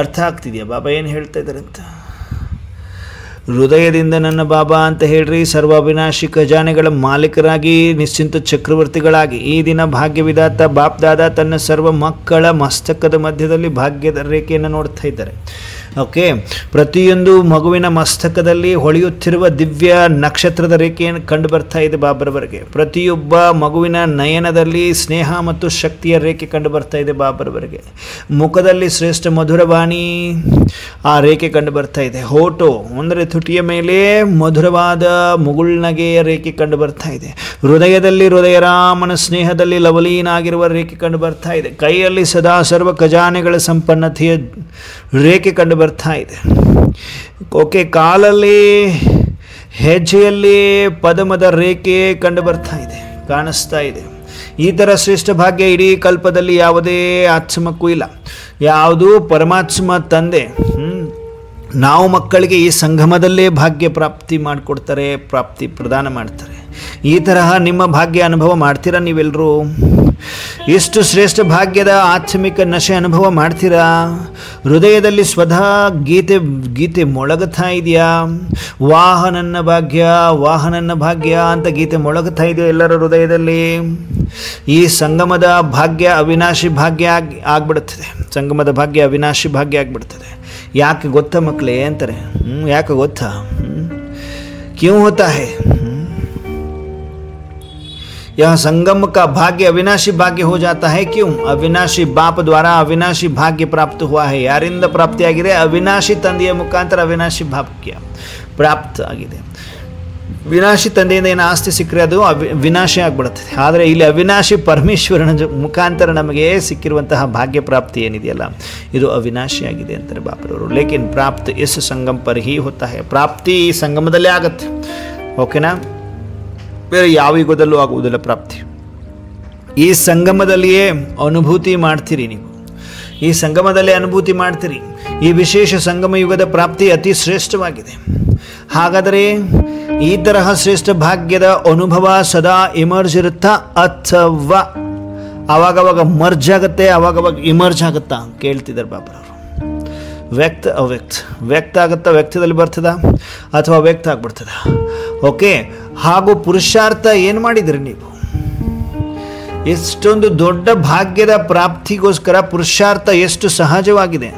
ಅರ್ಥ ಆಗ್ತಿದೆಯಾ ಬಾಬಾ ಏನು ಹೇಳ್ತಾ ಇದ್ದಾರೆ ಅಂತ? ಹೃದಯದಿಂದ ನನ್ನ ಬಾಬಾ ಅಂತ ಹೇಳ್ರಿ, ಸರ್ವ ಅವಿನಾಶಿ ಖಜಾನೆಗಳ ಮಾಲೀಕರಾಗಿ ನಿಶ್ಚಿಂತ ಚಕ್ರವರ್ತಿಗಳಾಗಿ ಈ ದಿನ ಭಾಗ್ಯವಿದಾತ ಬಾಪ್ ದಾದಾ ತನ್ನ ಸರ್ವ ಮಕ್ಕಳ ಮಸ್ತಕದ ಮಧ್ಯದಲ್ಲಿ ಭಾಗ್ಯದ ರೇಖೆಯನ್ನು ನೋಡ್ತಾ ಇದ್ದಾರೆ. ಓಕೆ, ಪ್ರತಿಯೊಂದು ಮಗುವಿನ ಮಸ್ತಕದಲ್ಲಿ ಹೊಳೆಯುತ್ತಿರುವ ದಿವ್ಯ ನಕ್ಷತ್ರದ ರೇಖೆಯನ್ನು ಕಂಡು ಬರ್ತಾ ಇದೆ ಬಾಬರವರಿಗೆ. ಪ್ರತಿಯೊಬ್ಬ ಮಗುವಿನ ನಯನದಲ್ಲಿ ಸ್ನೇಹ ಮತ್ತು ಶಕ್ತಿಯ ರೇಖೆ ಕಂಡು ಬರ್ತಾ ಇದೆ ಬಾಬರವರಿಗೆ. ಮುಖದಲ್ಲಿ ಶ್ರೇಷ್ಠ ಮಧುರವಾಣಿ ಆ ರೇಖೆ ಕಂಡು ಬರ್ತಾ ಇದೆ. ಹೋಟೋ ಅಂದರೆ ತುಟಿಯ ಮೇಲೆ ಮಧುರವಾದ ಮುಗುಳ್ನಗೆಯ ರೇಖೆ ಕಂಡು ಬರ್ತಾ ಇದೆ. ಹೃದಯದಲ್ಲಿ ಹೃದಯರಾಮನ ಸ್ನೇಹದಲ್ಲಿ ಲವಲೀನಾಗಿರುವ ರೇಖೆ ಕಂಡು ಬರ್ತಾ ಇದೆ. ಕೈಯಲ್ಲಿ ಸದಾ ಸರ್ವ ಖಜಾನೆಗಳ ಸಂಪನ್ನತೆಯ ರೇಖೆ ಕಂಡು ಬರ್ತಾ ಇದೆ. ಓಕೆ, ಕಾಲಲ್ಲಿ ಹೆಜ್ಜೆಯಲ್ಲಿ ಪದಮದ ರೇಖೆ ಕಂಡು ಬರ್ತಾ ಇದೆ, ಕಾಣಿಸ್ತಾ ಇದೆ. ಈ ಥರ ಶ್ರೇಷ್ಠ ಭಾಗ್ಯ ಇಡೀ ಕಲ್ಪದಲ್ಲಿ ಯಾವುದೇ ಆತ್ಮಕ್ಕೂ ಇಲ್ಲ. ಯಾವುದು ಪರಮಾತ್ಮ ತಂದೆ ನಾವು ಮಕ್ಕಳಿಗೆ ಈ ಸಂಗಮದಲ್ಲೇ ಭಾಗ್ಯ ಪ್ರಾಪ್ತಿ ಮಾಡಿಕೊಡ್ತಾರೆ, ಪ್ರಾಪ್ತಿ ಪ್ರದಾನ ಮಾಡ್ತಾರೆ. ಈ ತರಹ ನಿಮ್ಮ ಭಾಗ್ಯ ಅನುಭವ ಮಾಡ್ತೀರಾ ನೀವೆಲ್ಲರೂ? ಎಷ್ಟು ಶ್ರೇಷ್ಠ ಭಾಗ್ಯದ ಆತ್ಮಿಕ ನಶೆ ಅನುಭವ ಮಾಡ್ತೀರಾ? ಹೃದಯದಲ್ಲಿ ಸ್ವತಃ ಗೀತೆ ಮೊಳಗುತ್ತಾ ಇದೆಯಾ? ವಾಹನನ್ನ ಭಾಗ್ಯ ಅಂತ ಗೀತೆ ಮೊಳಗುತ್ತಾ ಇದೆಯಾ ಎಲ್ಲರ ಹೃದಯದಲ್ಲಿ? ಈ ಸಂಗಮದ ಭಾಗ್ಯ ಅವಿನಾಶಿ ಭಾಗ್ಯ ಆಗ್ಬಿಡುತ್ತದೆ. ಸಂಗಮದ ಭಾಗ್ಯ ಅವಿನಾಶಿ ಭಾಗ್ಯ ಆಗ್ಬಿಡ್ತದೆ. ಯಾಕೆ ಗೊತ್ತಾ ಮಕ್ಕಳೇ ಅಂತಾರೆ? ಯಾಕೆ ಗೊತ್ತಾ? ಕ್यों होता है? यह संगम का भाग्य अविनाशी भाग्य हो जाता है. क्यों? अविनाशी बाप द्वारा अविनाशी भाग्य प्राप्त हुआ है. ಯಾರಿಂದ ಪ್ರಾಪ್ತಿಯಾಗಿದೆ? ಅವಿನಾಶಿ ತಂದೆಯ ಮುಖಾಂತರ ಅವಿನಾಶಿ ಭಾಗ್ಯ ಪ್ರಾಪ್ತ ಆಗಿದೆ. ವಿನಾಶಿ ತಂದೆಯಿಂದ ಏನು ಆಸ್ತಿ ಸಿಕ್ಕರೆ ಅದು ವಿನಾಶಿ ಆಗಿಬಿಡುತ್ತದೆ. ಆದರೆ ಇಲ್ಲಿ ಅವಿನಾಶಿ ಪರಮೇಶ್ವರನ ಮುಖಾಂತರ ನಮಗೆ ಸಿಕ್ಕಿರುವಂತಹ ಭಾಗ್ಯ ಪ್ರಾಪ್ತಿ ಏನಿದೆಯಲ್ಲ, ಇದು ಅವಿನಾಶಿಯಾಗಿದೆ ಅಂತಾರೆ ಬಾಪರವರು. ಲೇಕಿನ್ ಪ್ರಾಪ್ತಿ ಇಸ್ ಸಂಗಮ ಪರ್ ಹಿ ಹೋತಾ ಹೈ. ಪ್ರಾಪ್ತಿ ಈ ಸಂಗಮದಲ್ಲೇ ಆಗುತ್ತೆ. ಓಕೆನಾ? ಬೇರೆ ಯಾವ ಯುಗದಲ್ಲೂ ಆಗುವುದಿಲ್ಲ ಪ್ರಾಪ್ತಿ. ಈ ಸಂಗಮದಲ್ಲಿಯೇ ಅನುಭೂತಿ ಮಾಡ್ತೀರಿ ನೀವು. ಈ ಸಂಗಮದಲ್ಲೇ ಅನುಭೂತಿ ಮಾಡ್ತೀರಿ. ಈ ವಿಶೇಷ ಸಂಗಮ ಯುಗದ ಪ್ರಾಪ್ತಿ ಅತಿ ಶ್ರೇಷ್ಠವಾಗಿದೆ. ಹಾಗಾದರೆ ಈ ತರಹ ಶ್ರೇಷ್ಠ ಭಾಗ್ಯದ ಅನುಭವ ಸದಾ ಇಮರ್ಜ್ ಇರುತ್ತಾ ಅಥವಾ ಅವಾಗವಾಗ ಮರ್ಜ್ ಆಗುತ್ತೆ, ಅವಾಗವಾಗ ಇಮರ್ಜ್ ಆಗುತ್ತಾ ಕೇಳ್ತಿದ್ದಾರೆ ಬಾಬರವರು. ವ್ಯಕ್ತ ಅವ್ಯಕ್ತ, ವ್ಯಕ್ತ ಆಗುತ್ತಾ, ವ್ಯಕ್ತದಲ್ಲಿ ಬರ್ತದ ಅಥವಾ ವ್ಯಕ್ತ ಆಗ್ಬಿಡ್ತದ? ಓಕೆ, ಹಾಗೂ ಪುರುಷಾರ್ಥ ಏನು ಮಾಡಿದ್ರಿ ನೀವು? ಎಷ್ಟೊಂದು ದೊಡ್ಡ ಭಾಗ್ಯದ ಪ್ರಾಪ್ತಿಗೋಸ್ಕರ ಪುರುಷಾರ್ಥ ಎಷ್ಟು ಸಹಜವಾಗಿದೆ.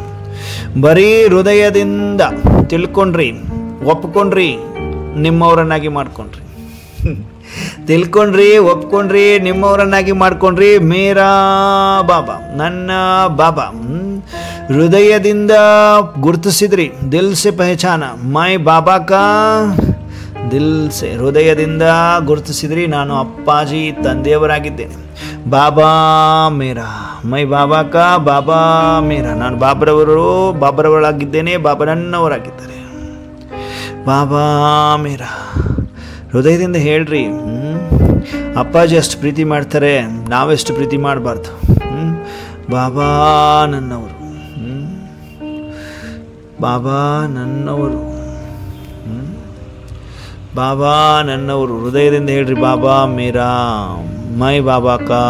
ಬರೀ ಹೃದಯದಿಂದ ತಿಳ್ಕೊಂಡ್ರಿ, ಒಪ್ಕೊಂಡ್ರಿ, ನಿಮ್ಮವರನ್ನಾಗಿ ಮಾಡ್ಕೊಂಡ್ರಿ. ತಿಳ್ಕೊಂಡ್ರಿ, ಒಪ್ಕೊಂಡ್ರಿ, ನಿಮ್ಮವರನ್ನಾಗಿ ಮಾಡ್ಕೊಂಡ್ರಿ. ಮೇರಾ ಬಾಬಾ, ನನ್ನ ಬಾಬಾ. ಹೃದಯದಿಂದ ಗುರುತಿಸಿದ್ರಿ. ದಿಲ್ ಸೆ ಪಹಚಾನ ಮೈ ಬಾಬಾ ಕಾ ದಿಲ್ ಸೆ. ಹೃದಯದಿಂದ ಗುರುತಿಸಿದ್ರಿ, ನಾನು ಅಪ್ಪಾಜಿ ತಂದೆಯವರಾಗಿದ್ದೇನೆ. ಬಾಬಾ ಮೇರಾ, ಮೈ ಬಾಬಾ ಕಾ ಬಾಬಾ ಮೇರಾ. ನಾನು ಬಾಬರವರಾಗಿದ್ದೇನೆ, ಬಾಬಾ ನನ್ನವರಾಗಿದ್ದಾರೆ. ಬಾಬಾ ಮೇರಾ. ಹೃದಯದಿಂದ ಹೇಳ್ರಿ. ಅಪ್ಪಾಜಿ ಅಷ್ಟು ಪ್ರೀತಿ ಮಾಡ್ತಾರೆ, ನಾವೆಷ್ಟು ಪ್ರೀತಿ ಮಾಡಬಾರ್ದು. ಬಾಬಾ ನನ್ನವರು, ಬಾಬಾ ನನ್ನವರು, ಬಾಬಾ ನನ್ನವರು. ಹೃದಯದಿಂದ ಹೇಳ್ರಿ, ಬಾಬಾ ಮೇರಾ, ಮೈ ಬಾಬಾ ಕಾ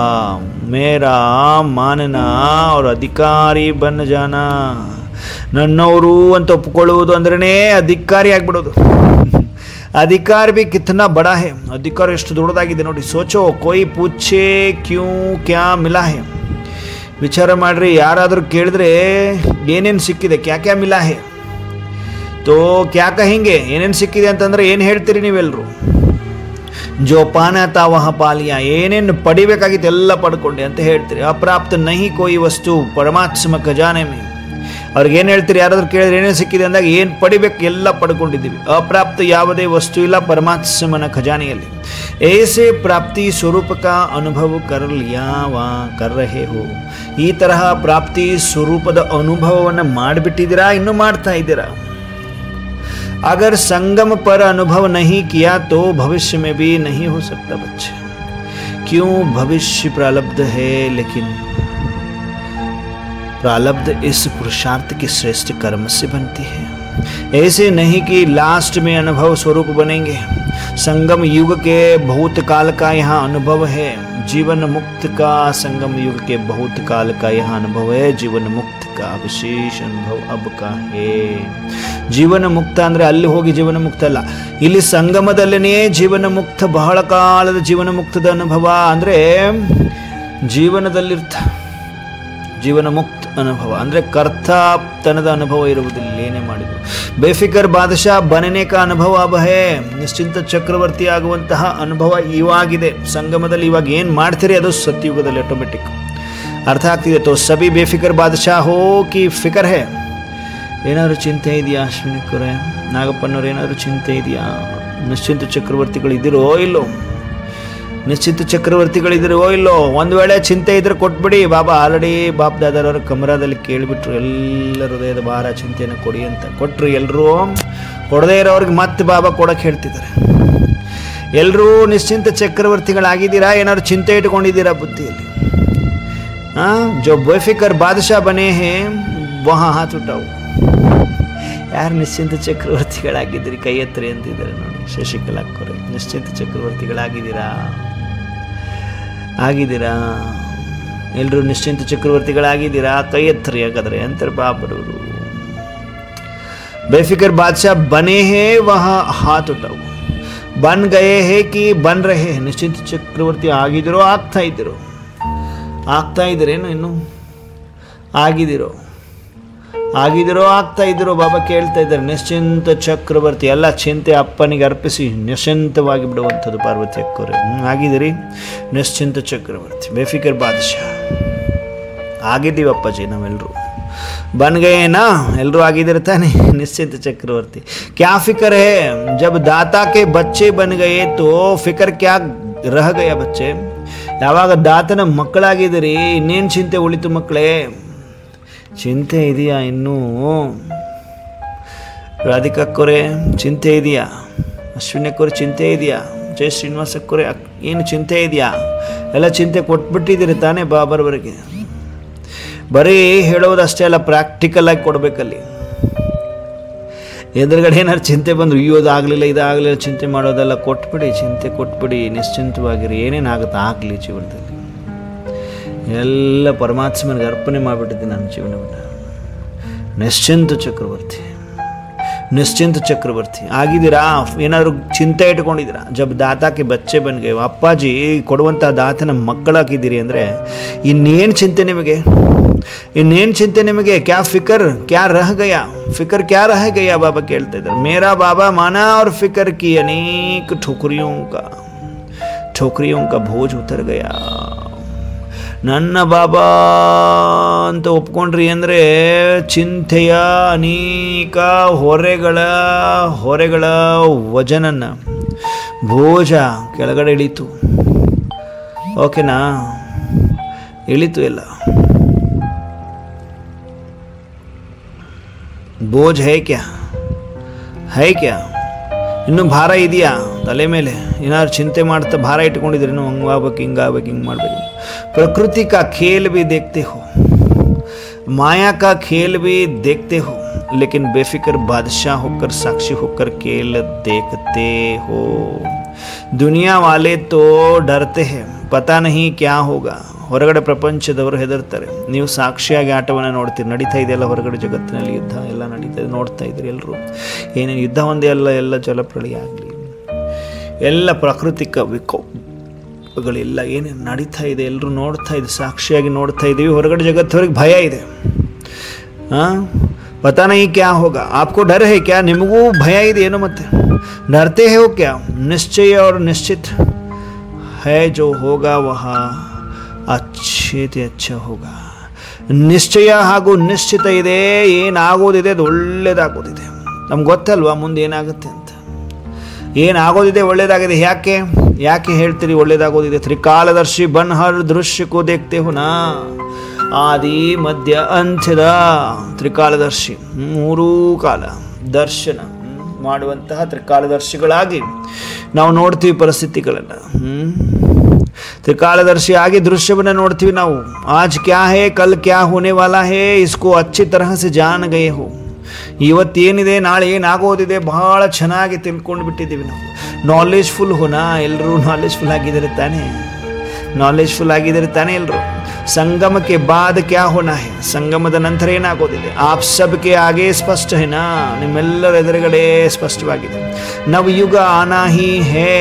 ಮೇರಾ ಮಾನನ ಅವ್ರ ಅಧಿಕಾರಿ ಬನ್ ಜಾನ. ನನ್ನವರು ಅಂತ ಒಪ್ಕೊಳ್ಳುವುದು ಅಂದ್ರೇ ಅಧಿಕಾರಿ ಆಗ್ಬಿಡೋದು. ಅಧಿಕಾರ ಭಿ ಕಿತ್ನಾ ಬಡಾ ಹೇ. ಅಧಿಕಾರ ಎಷ್ಟು ದೊಡ್ಡದಾಗಿದೆ ನೋಡಿ. ಸೋಚೋ, ಕೋಯಿ ಪೂಛೆ ಕ್ಯೂ ಕ್ಯಾ ಮಿಲಾ ಹೇ. ವಿಚಾರ ಮಾಡ್ರಿ. ಯಾರಾದರೂ ಕೇಳಿದ್ರೆ ಏನೇನು ಸಿಕ್ಕಿದೆ, ಕ್ಯಾ ಕ್ಯಾ ಮಿಲಾ ಹೇ ತೋ ಕ್ಯಾ ಕಹೆಂಗೆ? ಏನೇನು ಸಿಕ್ಕಿದೆ ಅಂತಂದ್ರೆ ಏನು ಹೇಳ್ತೀರಿ ನೀವೆಲ್ಲರೂ? ಜೋ ಪಾನ ತಾ ವಹ ಪಾಲಿಯ. ಏನೇನು ಪಡಿಬೇಕಾಗಿತ್ತು ಎಲ್ಲ ಪಡ್ಕೊಂಡೆ ಅಂತ ಹೇಳ್ತೀರಿ. ಅಪ್ರಾಪ್ತ ನಹಿ ಕೋಯಿ ವಸ್ತು ಪರಮಾತ್ಮ ಖಜಾನೆ ಮೇ. ಅವ್ರಿಗೇನು ಹೇಳ್ತೀರಿ? ಯಾರಾದ್ರೂ ಕೇಳಿದ್ರೆ ಏನೇನು ಸಿಕ್ಕಿದೆ ಅಂದಾಗ ಏನು ಪಡಿಬೇಕು ಎಲ್ಲ ಪಡ್ಕೊಂಡಿದ್ದೀವಿ. ಅಪ್ರಾಪ್ತ ಯಾವುದೇ ವಸ್ತು ಇಲ್ಲ ಪರಮಾತ್ಮನ ಖಜಾನೆಯಲ್ಲಿ. ಏಸೆ ಪ್ರಾಪ್ತಿ ಸ್ವರೂಪ ಕಾ ಅನುಭವ ಕರ್ ಲಿಯಾ ವಾ ಕರ್ ರಹೆ ಹೋ. ಈ ತರಹ ಪ್ರಾಪ್ತಿ ಸ್ವರೂಪದ ಅನುಭವವನ್ನು ಮಾಡಿಬಿಟ್ಟಿದ್ದೀರಾ, ಇನ್ನೂ ಮಾಡ್ತಾ ಇದ್ದೀರಾ? अगर संगम पर अनुभव नहीं किया तो भविष्य में भी नहीं हो सकता बच्चे. क्यों? भविष्य प्रारब्ध है, लेकिन प्रारब्ध इस पुरुषार्थ के श्रेष्ठ कर्म से बनती है. ऐसे नहीं कि लास्ट में अनुभव स्वरूप बनेंगे. संगम युग के भूतकाल का यहाँ अनुभव है. जीवन मुक्त का संगम युग के भूतकाल का यहाँ अनुभव है. जीवन मुक्त का विशेष अनुभव अब का है. ಜೀವನ ಮುಕ್ತ ಅಂದರೆ ಅಲ್ಲಿ ಹೋಗಿ ಜೀವನ ಮುಕ್ತ ಅಲ್ಲ, ಇಲ್ಲಿ ಸಂಗಮದಲ್ಲೇ ಜೀವನ ಮುಕ್ತ, ಬಹಳ ಕಾಲದ ಜೀವನ ಮುಕ್ತದ ಅನುಭವ. ಅಂದರೆ ಜೀವನ ಮುಕ್ತ ಅನುಭವ ಅಂದರೆ ಕರ್ತತನದ ಅನುಭವ ಇರುವುದಿಲ್ಲ, ಏನೇ ಮಾಡಿದ್ರು. ಬೇಫಿಕರ್ ಬಾದಶಾ ಬನನೆ ಕಾ ಅನುಭವ ಅಬ ಹೇ, ನಿಶ್ಚಿಂತ ಚಕ್ರವರ್ತಿ ಆಗುವಂತಹ ಅನುಭವ ಇವಾಗಿದೆ. ಸಂಗಮದಲ್ಲಿ ಇವಾಗ ಏನು ಮಾಡ್ತೀರಿ ಅದು ಸತ್ಯುಗದಲ್ಲಿ ಆಟೋಮೆಟಿಕ್ ಅರ್ಥ ಆಗ್ತಿದೆ. ತೋ ಸಭಿ ಬೇಫಿಕರ್ ಬಾದಶಾ ಹೋ ಕಿ ಫಿಕರ್ ಹೇ. ಏನಾದರೂ ಚಿಂತೆ ಇದೆಯಾ ಅಶ್ವಿನಿಕರೇ, ನಾಗಪ್ಪನವ್ರು, ಏನಾದರೂ ಚಿಂತೆ ಇದೆಯಾ? ನಿಶ್ಚಿಂತ ಚಕ್ರವರ್ತಿಗಳಿದ್ದೀರೋ ಇಲ್ಲೋ? ನಿಶ್ಚಿತ ಚಕ್ರವರ್ತಿಗಳಿದ್ದೀರೋ ಇಲ್ಲೋ? ಒಂದು ವೇಳೆ ಚಿಂತೆ ಇದ್ರೆ ಕೊಟ್ಬಿಡಿ. ಬಾಬಾ ಆಲ್ರೆಡಿ ಬಾಪ್ ದಾದಾರವ್ರ ಕಮರಾದಲ್ಲಿ ಕೇಳಿಬಿಟ್ರು, ಎಲ್ಲ ಹೃದಯದ ಭಾರ ಚಿಂತೆಯನ್ನು ಕೊಡಿ ಅಂತ ಕೊಟ್ಟರು. ಎಲ್ಲರೂ ಕೊಡದೇ ಇರೋರಿಗೆ ಮತ್ತೆ ಬಾಬಾ ಕೊಡೋಕೆ ಹೇಳ್ತಿದ್ದಾರೆ. ಎಲ್ಲರೂ ನಿಶ್ಚಿಂತ ಚಕ್ರವರ್ತಿಗಳಾಗಿದ್ದೀರಾ? ಏನಾದ್ರು ಚಿಂತೆ ಇಟ್ಕೊಂಡಿದ್ದೀರಾ ಬುದ್ಧಿಯಲ್ಲಿ? ಜೋ ಬೇಫಿಕರ್ ಬಾದಶಾ ಬನೇ ಹೇ ವಹಾ ಹಾತ್ ಉಠಾವು. ಯಾರು ನಿಶ್ಚಿಂತ ಚಕ್ರವರ್ತಿಗಳಾಗಿದ್ದೀರಿ ಕೈ ಎತ್ತರಿ ಅಂತಿದ್ದಾರೆ ನೋಡಿ. ಶಶಿಕಲಾ ಕೊರೆ ನಿಶ್ಚಿಂತ ಚಕ್ರವರ್ತಿಗಳಾಗಿದ್ದೀರಾ? ಆಗಿದ್ದೀರಾ? ಎಲ್ಲರೂ ನಿಶ್ಚಿಂತ ಚಕ್ರವರ್ತಿಗಳಾಗಿದ್ದೀರಾ? ಕೈ ಎತ್ತರಿ ಹಾಗಾದ್ರೆ ಅಂತಾರೆ ಬಾಬರವರು. ಬೇಫಿಕರ್ ಬಾದಶಾ ಬನೇ ಹೇ ವಹಾ ಹಾತ್ ಉಠಾವು. ಬನ್ ಗಯೇ ಹೇ ಕಿ ಬನ್ ರಹೇ. ನಿಶ್ಚಿಂತ ಚಕ್ರವರ್ತಿ ಆಗಿದ್ದೀರೋ ಆಗ್ತಾ ಇದ್ದೀರೋ? ಆಗ್ತಾ ಇದ್ದೀರೇನು? ಇನ್ನು ಆಗಿದ್ದೀರೋ ಆಗ್ತಾ ಇದ್ದೀರೋ? ಬಾಬಾ ಕೇಳ್ತಾ ಇದ್ದಾರೆ. ನಿಶ್ಚಿಂತ ಚಕ್ರವರ್ತಿ ಎಲ್ಲ ಚಿಂತೆ ಅಪ್ಪನಿಗೆ ಅರ್ಪಿಸಿ ನಿಶ್ಚಿಂತವಾಗಿ ಬಿಡುವಂಥದ್ದು ಪಾರ್ವತಿ ಅಕ್ಕವ್ರೆ. ಆಗಿದ್ದೀರಿ ನಿಶ್ಚಿಂತ ಚಕ್ರವರ್ತಿ, ಬೇಫಿಕರ್ ಬಾದಶಾ ಆಗಿದ್ದೀವಿ ಅಪ್ಪಾಜಿ ನಾವೆಲ್ಲರೂ. ಬನ್ ಗಯೇನಾ? ಎಲ್ಲರೂ ಆಗಿದ್ದೀರ ತಾನೆ ನಿಶ್ಚಿಂತ ಚಕ್ರವರ್ತಿ. ಕ್ಯಾ ಫಿಕರ್ ಹೇ ಜಬ್ ದಾತಾ ಕೆ ಬಚ್ಚೆ ಬನ್ ಗಯೇ ತೋ ಫಿಕರ್ ಕ್ಯಾ ರಹ ಗಯ ಬಚ್ಚೆ. ಯಾವಾಗ ದಾತನ ಮಕ್ಕಳಾಗಿದ್ದೀರಿ ಇನ್ನೇನು ಚಿಂತೆ ಉಳಿತು ಮಕ್ಕಳೇ? ಚಿಂತೆ ಇದೆಯಾ ಇನ್ನೂ? ರಾಧಿಕಕ್ಕೋರೆ ಚಿಂತೆ ಇದೆಯಾ? ಅಶ್ವಿನಕ್ಕೋರೆ ಚಿಂತೆ ಇದೆಯಾ? ಜಯ ಶ್ರೀನಿವಾಸಕ್ಕೋರೆ ಏನು ಚಿಂತೆ ಇದೆಯಾ? ಎಲ್ಲ ಚಿಂತೆ ಕೊಟ್ಬಿಟ್ಟಿದ್ದೀರಿ ತಾನೇ ಬಾಬರ್ವರೆಗೆ. ಬರೀ ಹೇಳೋದಷ್ಟೇ ಅಲ್ಲ, ಪ್ರಾಕ್ಟಿಕಲ್ ಆಗಿ ಕೊಡಬೇಕಲ್ಲಿ. ಎದುರುಗಡೆ ಏನಾದ್ರು ಚಿಂತೆ ಬಂದರು, ಇದಾಗಲಿಲ್ಲ ಇದಾಗಲಿಲ್ಲ ಚಿಂತೆ ಮಾಡೋದೆಲ್ಲ ಕೊಟ್ಬಿಡಿ, ಚಿಂತೆ ಕೊಟ್ಬಿಡಿ, ನಿಶ್ಚಿಂತವಾಗಿರಿ. ಏನೇನಾಗುತ್ತೆ ಆಗಲಿ ಜೀವನದಲ್ಲಿ. ಎಲ್ಲ ಪರಮಾತ್ಮನಿಗೆ ಅರ್ಪಣೆ ಮಾಡಿಬಿಟ್ಟಿದ್ದೀನಿ ನನ್ನ ಜೀವನವನ್ನು. ನಿಶ್ಚಿಂತ ಚಕ್ರವರ್ತಿ ಆಗಿದ್ದೀರಾ? ಏನಾದರೂ ಚಿಂತೆ ಇಟ್ಕೊಂಡಿದ್ದೀರಾ? ಜಬ್ ದಾತಾಕ್ಕೆ ಬಚ್ಚೆ ಬನ್ಗೆ, ಅಪ್ಪಾಜಿ ಕೊಡುವಂಥ ದಾತನ ಮಕ್ಕಳಾಗಿದ್ದೀರಿ ಅಂದರೆ ಇನ್ನೇನು ಚಿಂತೆ ನಿಮಗೆ? ಕ್ಯಾ ಫಿಕರ್ ಕ್ಯಾ ರಹ ಗಯಾ? ಫಿಕರ್ ಕ್ಯಾ ರಹ ಗಯಾ? ಬಾಬಾ ಕೇಳ್ತಾ ಇದ್ದಾರೆ. ಮೇರಾ ಬಾಬಾ ಮಾನಾ और फिक्र की अनेक ठोकरियों का बोझ उतर गया. ನನ್ನ ಬಾಬಾ ಅಂತ ಒಪ್ಕೊಂಡ್ರಿ ಅಂದರೆ ಚಿಂತೆಯ ಅನೇಕ ಹೊರೆಗಳ ವಜನನ್ನ ಭೋಜ ಕೆಳಗಡೆ ಇಳೀತು. ಓಕೆನಾ? ಇಳೀತು ಎಲ್ಲ. ಬೋಜ್ ಹೈ ಕ್ಯಾ? ಇನ್ನೂ ಭಾರ ಇದೆಯಾ ತಲೆ ಮೇಲೆ? ಏನಾದ್ರು ಚಿಂತೆ ಮಾಡ್ತಾ ಭಾರ ಇಟ್ಕೊಂಡಿದ್ರಿ, ಇನ್ನೂ ಹಂಗಾಗ್ಬೇಕು ಹಿಂಗೆ ಮಾಡಬೇಕು. प्रकृति का खेल भी देखते हो, माया का खेल भी देखते हो, लेकिन बेफिक्र बादशाह होकर साक्षी होकर खेल देखते हो. दुनिया वाले तो डरते हैं, पता नहीं क्या होगा. ಹೊರಗಡೆ ಪ್ರಪಂಚದವರು ಹೆದರ್ತಾರೆ. ನೀವು ಸಾಕ್ಷಿಯಾಗಿ ಆಟವನ್ನು ನೋಡ್ತೀರಿ. ನಡೀತಾ ಇದೆಯಲ್ಲ ಹೊರಗಡೆ ಜಗತ್ತಿನಲ್ಲಿ ಯುದ್ಧ ಎಲ್ಲ ನಡೀತಾ ಇದೆ, ನೋಡ್ತಾ ಇದ್ದೀರಿ ಎಲ್ಲರೂ. ಏನೇನು ಯುದ್ಧ ಒಂದೇ ಅಲ್ಲ, ಎಲ್ಲ ಜಲಪ್ರಳಯ ಆಗಲಿ, ಎಲ್ಲ ಪ್ರಾಕೃತಿಕ ವಿಕೋಪಗಳೆಲ್ಲ ಏನೇನು ನಡೀತಾ ಇದೆ ಎಲ್ಲರೂ ನೋಡ್ತಾ ಇದೆ, ಸಾಕ್ಷಿಯಾಗಿ ನೋಡ್ತಾ ಇದ್ದೀವಿ. ಹೊರಗಡೆ ಜಗತ್ತವರಿಗೆ ಭಯ ಇದೆ. ಪತಾ ನಹೀ ಕ್ಯಾ ಹೋಗ. ಆಪ್ಕೋ ಡರ್ ಹೇ ಕ್ಯಾ? ನಿಮಗೂ ಭಯ ಇದೆ ಏನು? ಮತ್ತೆ ಡರ್ತೆ ಹೋ ಕ್ಯಾ? ನಿಶ್ಚಯ और निश्चित है जो होगा वह अच्छे ಹೋಗ. ನಿಶ್ಚಯ ಹಾಗೂ ನಿಶ್ಚಿತ ಇದೆ. ಏನಾಗೋದಿದೆ ಅದು ಒಳ್ಳೇದಾಗೋದಿದೆ. ನಮ್ಗೆ ಗೊತ್ತಲ್ವಾ ಮುಂದೆ ಏನಾಗುತ್ತೆ ಅಂತ. ಏನಾಗೋದಿದೆ ಒಳ್ಳೇದಾಗಿದೆ. ಯಾಕೆ ಹೇಳ್ತೀರಿ ಒಳ್ಳೇದಾಗೋದಿದೆ? ತ್ರಿಕಾಲದರ್ಶಿ ಬನ್ ಹರ್ ದೃಶ್ಯಕ್ಕೂ ದೇಖ್ತೆ ಹೋ ನಾ. ಆದಿ ಮಧ್ಯ ಅಂತ್ಯದ ತ್ರಿಕಾಲದರ್ಶಿ, ಮೂರೂ ಕಾಲ ದರ್ಶನ ಮಾಡುವಂತಹ ತ್ರಿಕಾಲದರ್ಶಿಗಳಾಗಿ ನಾವು ನೋಡ್ತೀವಿ ಪರಿಸ್ಥಿತಿಗಳನ್ನು. त्रिकालदर्शी आगे दृश्यವನ್ನು ನೋಡ್ತೀವಿ ನಾವು. आज क्या है कल क्या होने वाला है इसको अच्छी तरह से जान गए हो. ಇವತ್ತೇನಿದೆ ನಾಳೆ ಏನಾಗೋದಿದೆ ಬಹಳ ಚೆನ್ನಾಗಿ ತಿಳ್ಕೊಂಡು ಬಿಟ್ಟಿದ್ದೀವಿ ನಾವು. ನಾಲೆಜ್ಫುಲ್ ಹೋನಾ? ಎಲ್ಲರೂ ನಾಲೆಜ್ಫುಲ್ ಆಗಿದ್ದಾರೆ ತಾನೇ? ನಾಲೆಜ್ಫುಲ್ ಆಗಿದ್ದಾರೆ ತಾನೇ ಎಲ್ಲರೂ. ಸಂಗಮಕ್ಕೆ ಬಾದ್ ಕ್ಯಾ ಹೋನಾ ಹೈ, ಸಂಗಮದ ನಂತರ ಏನಾಗೋದಿದೆ. ಆಪ್ ಸಬ್ಕೆ ಆಗೆ ಸ್ಪಷ್ಟ ಹೇನಾ, ನಿಮ್ಮೆಲ್ಲರ ಎದುರುಗಡೆ ಸ್ಪಷ್ಟವಾಗಿದೆ. ನವಯುಗ ಆನಾ ಹಿ ಹೇ,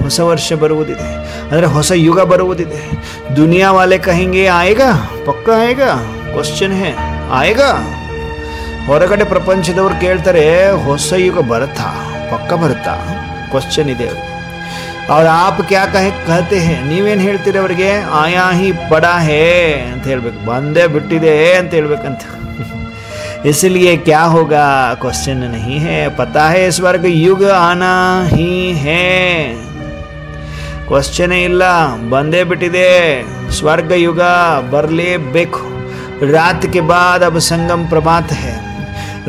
ಹೊಸ ವರ್ಷ ಬರುವುದಿದೆ, ಅಂದರೆ ಹೊಸ ಯುಗ ಬರುವುದಿದೆ. ದುನಿಯಾ ವಾಲೆ ಕಹೆಂಗೆ ಆಯೇಗಾ, ಪಕ್ಕ ಆಯೇಗಾ, ಕ್ವಶನ್ ಹೇ ಆಯೇಗಾ. ಹೊರಗಡೆ ಪ್ರಪಂಚದವ್ರು ಕೇಳ್ತಾರೆ ಹೊಸ ಯುಗ ಬರುತ್ತಾ, ಪಕ್ಕ ಬರುತ್ತಾ, ಕ್ವಶನ್ ಇದೆ. ಅವ್ರು ಆಪ್ ಕ್ಯಾ ಕಹತೆ ಹೇ, ನೀವೇನು ಹೇಳ್ತೀರಿ ಅವರಿಗೆ. ಆಯಾ ಹಿ ಬಡಾ ಹೇ ಅಂತ ಹೇಳ್ಬೇಕು, ಬಂದೇ ಬಿಟ್ಟಿದೆ ಅಂತ ಹೇಳ್ಬೇಕಂತ. इसलिए क्या होगा, क्वेश्चन नहीं है. पता है स्वर्ग युग आना ही है, ಕ್ವಶನೇ ಇಲ್ಲ, ಬಂದೇ ಬಿಟ್ಟಿದೆ. ಸ್ವರ್ಗ ಯುಗ ಬರಲೇಬೇಕು. ರಾತ್ ಕೆ ಬಾದ್ ಅಬ್ ಸಂಗಮ್ ಪ್ರಭಾತ್ ಹೇ,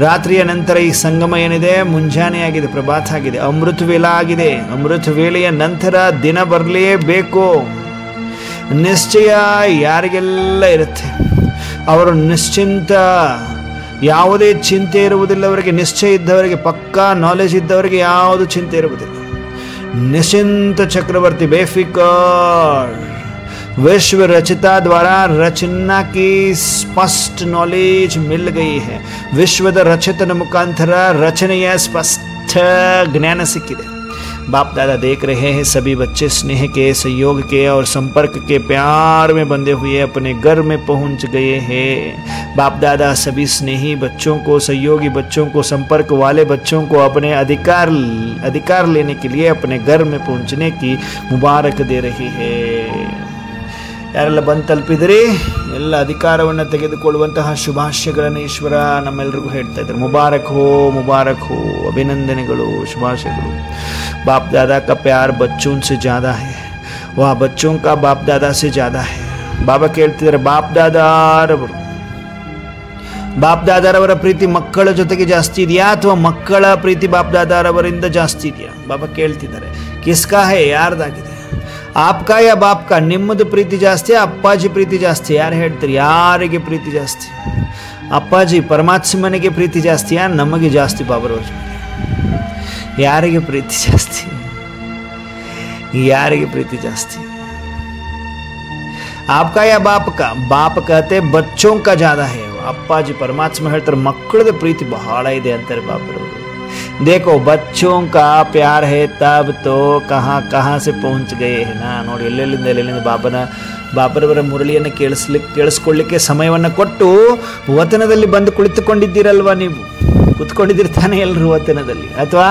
ರಾತ್ರಿಯ ನಂತರ ಈ ಸಂಗಮ ಏನಿದೆ ಮುಂಜಾನೆ ಆಗಿದೆ, ಪ್ರಭಾತ ಆಗಿದೆ, ಅಮೃತ ವೇಳ ಆಗಿದೆ. ಅಮೃತ ವೇಳೆಯ ನಂತರ ದಿನ ಬರಲೇಬೇಕು. ನಿಶ್ಚಯ ಯಾರಿಗೆಲ್ಲ ಇರುತ್ತೆ, ಅವರು ನಿಶ್ಚಿಂತ, ಯಾವುದೇ ಚಿಂತೆ ಇರುವುದಿಲ್ಲ ಅವರಿಗೆ. ನಿಶ್ಚಯ ಇದ್ದವರಿಗೆ, ಪಕ್ಕಾ ನಾಲೆಜ್ ಇದ್ದವರಿಗೆ ಯಾವುದು ಚಿಂತೆ ಇರುವುದಿಲ್ಲ. निश्चिंत चक्रवर्ती बेफिकर, विश्व रचिता द्वारा रचना की स्पष्ट नॉलेज मिल गई है. विश्वದ ರಚಿತನ ಮುಖಾಂತರ ರಚನೆಯ ಸ್ಪಷ್ಟ ಜ್ಞಾನ ಸಿಕ್ಕಿದೆ. बाप दादा देख रहे हैं सभी बच्चे स्नेह के, सहयोग के और संपर्क के प्यार में बंधे हुए अपने घर में पहुंच गए हैं. बाप दादा सभी स्नेही बच्चों को, सहयोगी बच्चों को, संपर्क वाले बच्चों को अपने अधिकार लेने के लिए अपने घर में पहुंचने की मुबारक दे रही है. ಯಾರೆಲ್ಲ ಬಂದು ತಲುಪಿದ್ರಿ, ಎಲ್ಲ ಅಧಿಕಾರವನ್ನು ತೆಗೆದುಕೊಳ್ಳುವಂತಹ ಶುಭಾಶಯಗಳನ್ನು ಈಶ್ವರ ನಮ್ಮೆಲ್ಲರಿಗೂ ಹೇಳ್ತಾ ಇದ್ದಾರೆ. ಮುಬಾರಕ್ ಹೋ, ಮುಬಾರಕ್ ಹೋ, ಅಭಿನಂದನೆಗಳು, ಶುಭಾಶಯಗಳು. बाप दादा का प्यार बच्चों से ज़्यादा है, वह बच्चों का बाप दादा से ज़्यादा है. ಬಾಬಾ ಕೇಳ್ತಿದ್ದಾರೆ, ಬಾಪ್ ದಾದಾರವರ ಪ್ರೀತಿ ಮಕ್ಕಳ ಜೊತೆಗೆ ಜಾಸ್ತಿ ಇದೆಯಾ ಅಥವಾ ಮಕ್ಕಳ ಪ್ರೀತಿ ಬಾಪ್ ದಾದಾರವರಿಂದ ಜಾಸ್ತಿ ಇದೆಯಾ? ಬಾಬಾ ಕೇಳ್ತಿದ್ದಾರೆ. ಕಿಸ್ಕಾ ಹೇ, ಯಾರ್ದಾಗಿದೆ? ಆಪ್ಕಾ ಯಾ ಬಾಪ್ಕಾ, ನಿಮ್ಮದು ಪ್ರೀತಿ ಜಾಸ್ತಿ, ಅಪ್ಪಾಜಿ ಪ್ರೀತಿ ಜಾಸ್ತಿ? ಯಾರು ಹೇಳ್ತೀರಿ, ಯಾರಿಗೆ ಪ್ರೀತಿ ಜಾಸ್ತಿ? ಅಪ್ಪಾಜಿ ಪರಮಾತ್ಮನಿಗೆ ಪ್ರೀತಿ ಜಾಸ್ತಿಯಾ, ನಮಗೆ ಜಾಸ್ತಿ ಬಾಬರವರ? ಯಾರಿಗೆ ಪ್ರೀತಿ ಜಾಸ್ತಿ? ಯಾರಿಗೆ ಪ್ರೀತಿ ಜಾಸ್ತಿ? आपका या बाप का? बाप कहते बच्चों का ज्यादा है, ಅಪ್ಪಾಜಿ ಪರಮಾತ್ಮ ಹೇಳ್ತಾರೆ ಮಕ್ಕಳದ ಪ್ರೀತಿ ಬಹಳ ಇದೆ ಅಂತಾರೆ ಬಾಬರವರು. देखो बच्चों का प्यार है तब तो कहाँ कहाँ से पहुँच गए है ना. ನೋಡಿ ಎಲ್ಲೆಲ್ಲಿಂದ ಬಾಬರವರ ಮುರಳಿಯನ್ನು ಕೇಳಿಸ್ಕೊಳ್ಳಿಕ್ಕೆ ಸಮಯವನ್ನು ಕೊಟ್ಟು ವತನದಲ್ಲಿ ಬಂದು ಕುಳಿತುಕೊಂಡಿದ್ದೀರಲ್ವಾ ನೀವು? ಕೂತ್ಕೊಂಡಿದ್ದೀರಿ ತಾನೇ ಎಲ್ಲರೂ ವತನದಲ್ಲಿ, ಅಥವಾ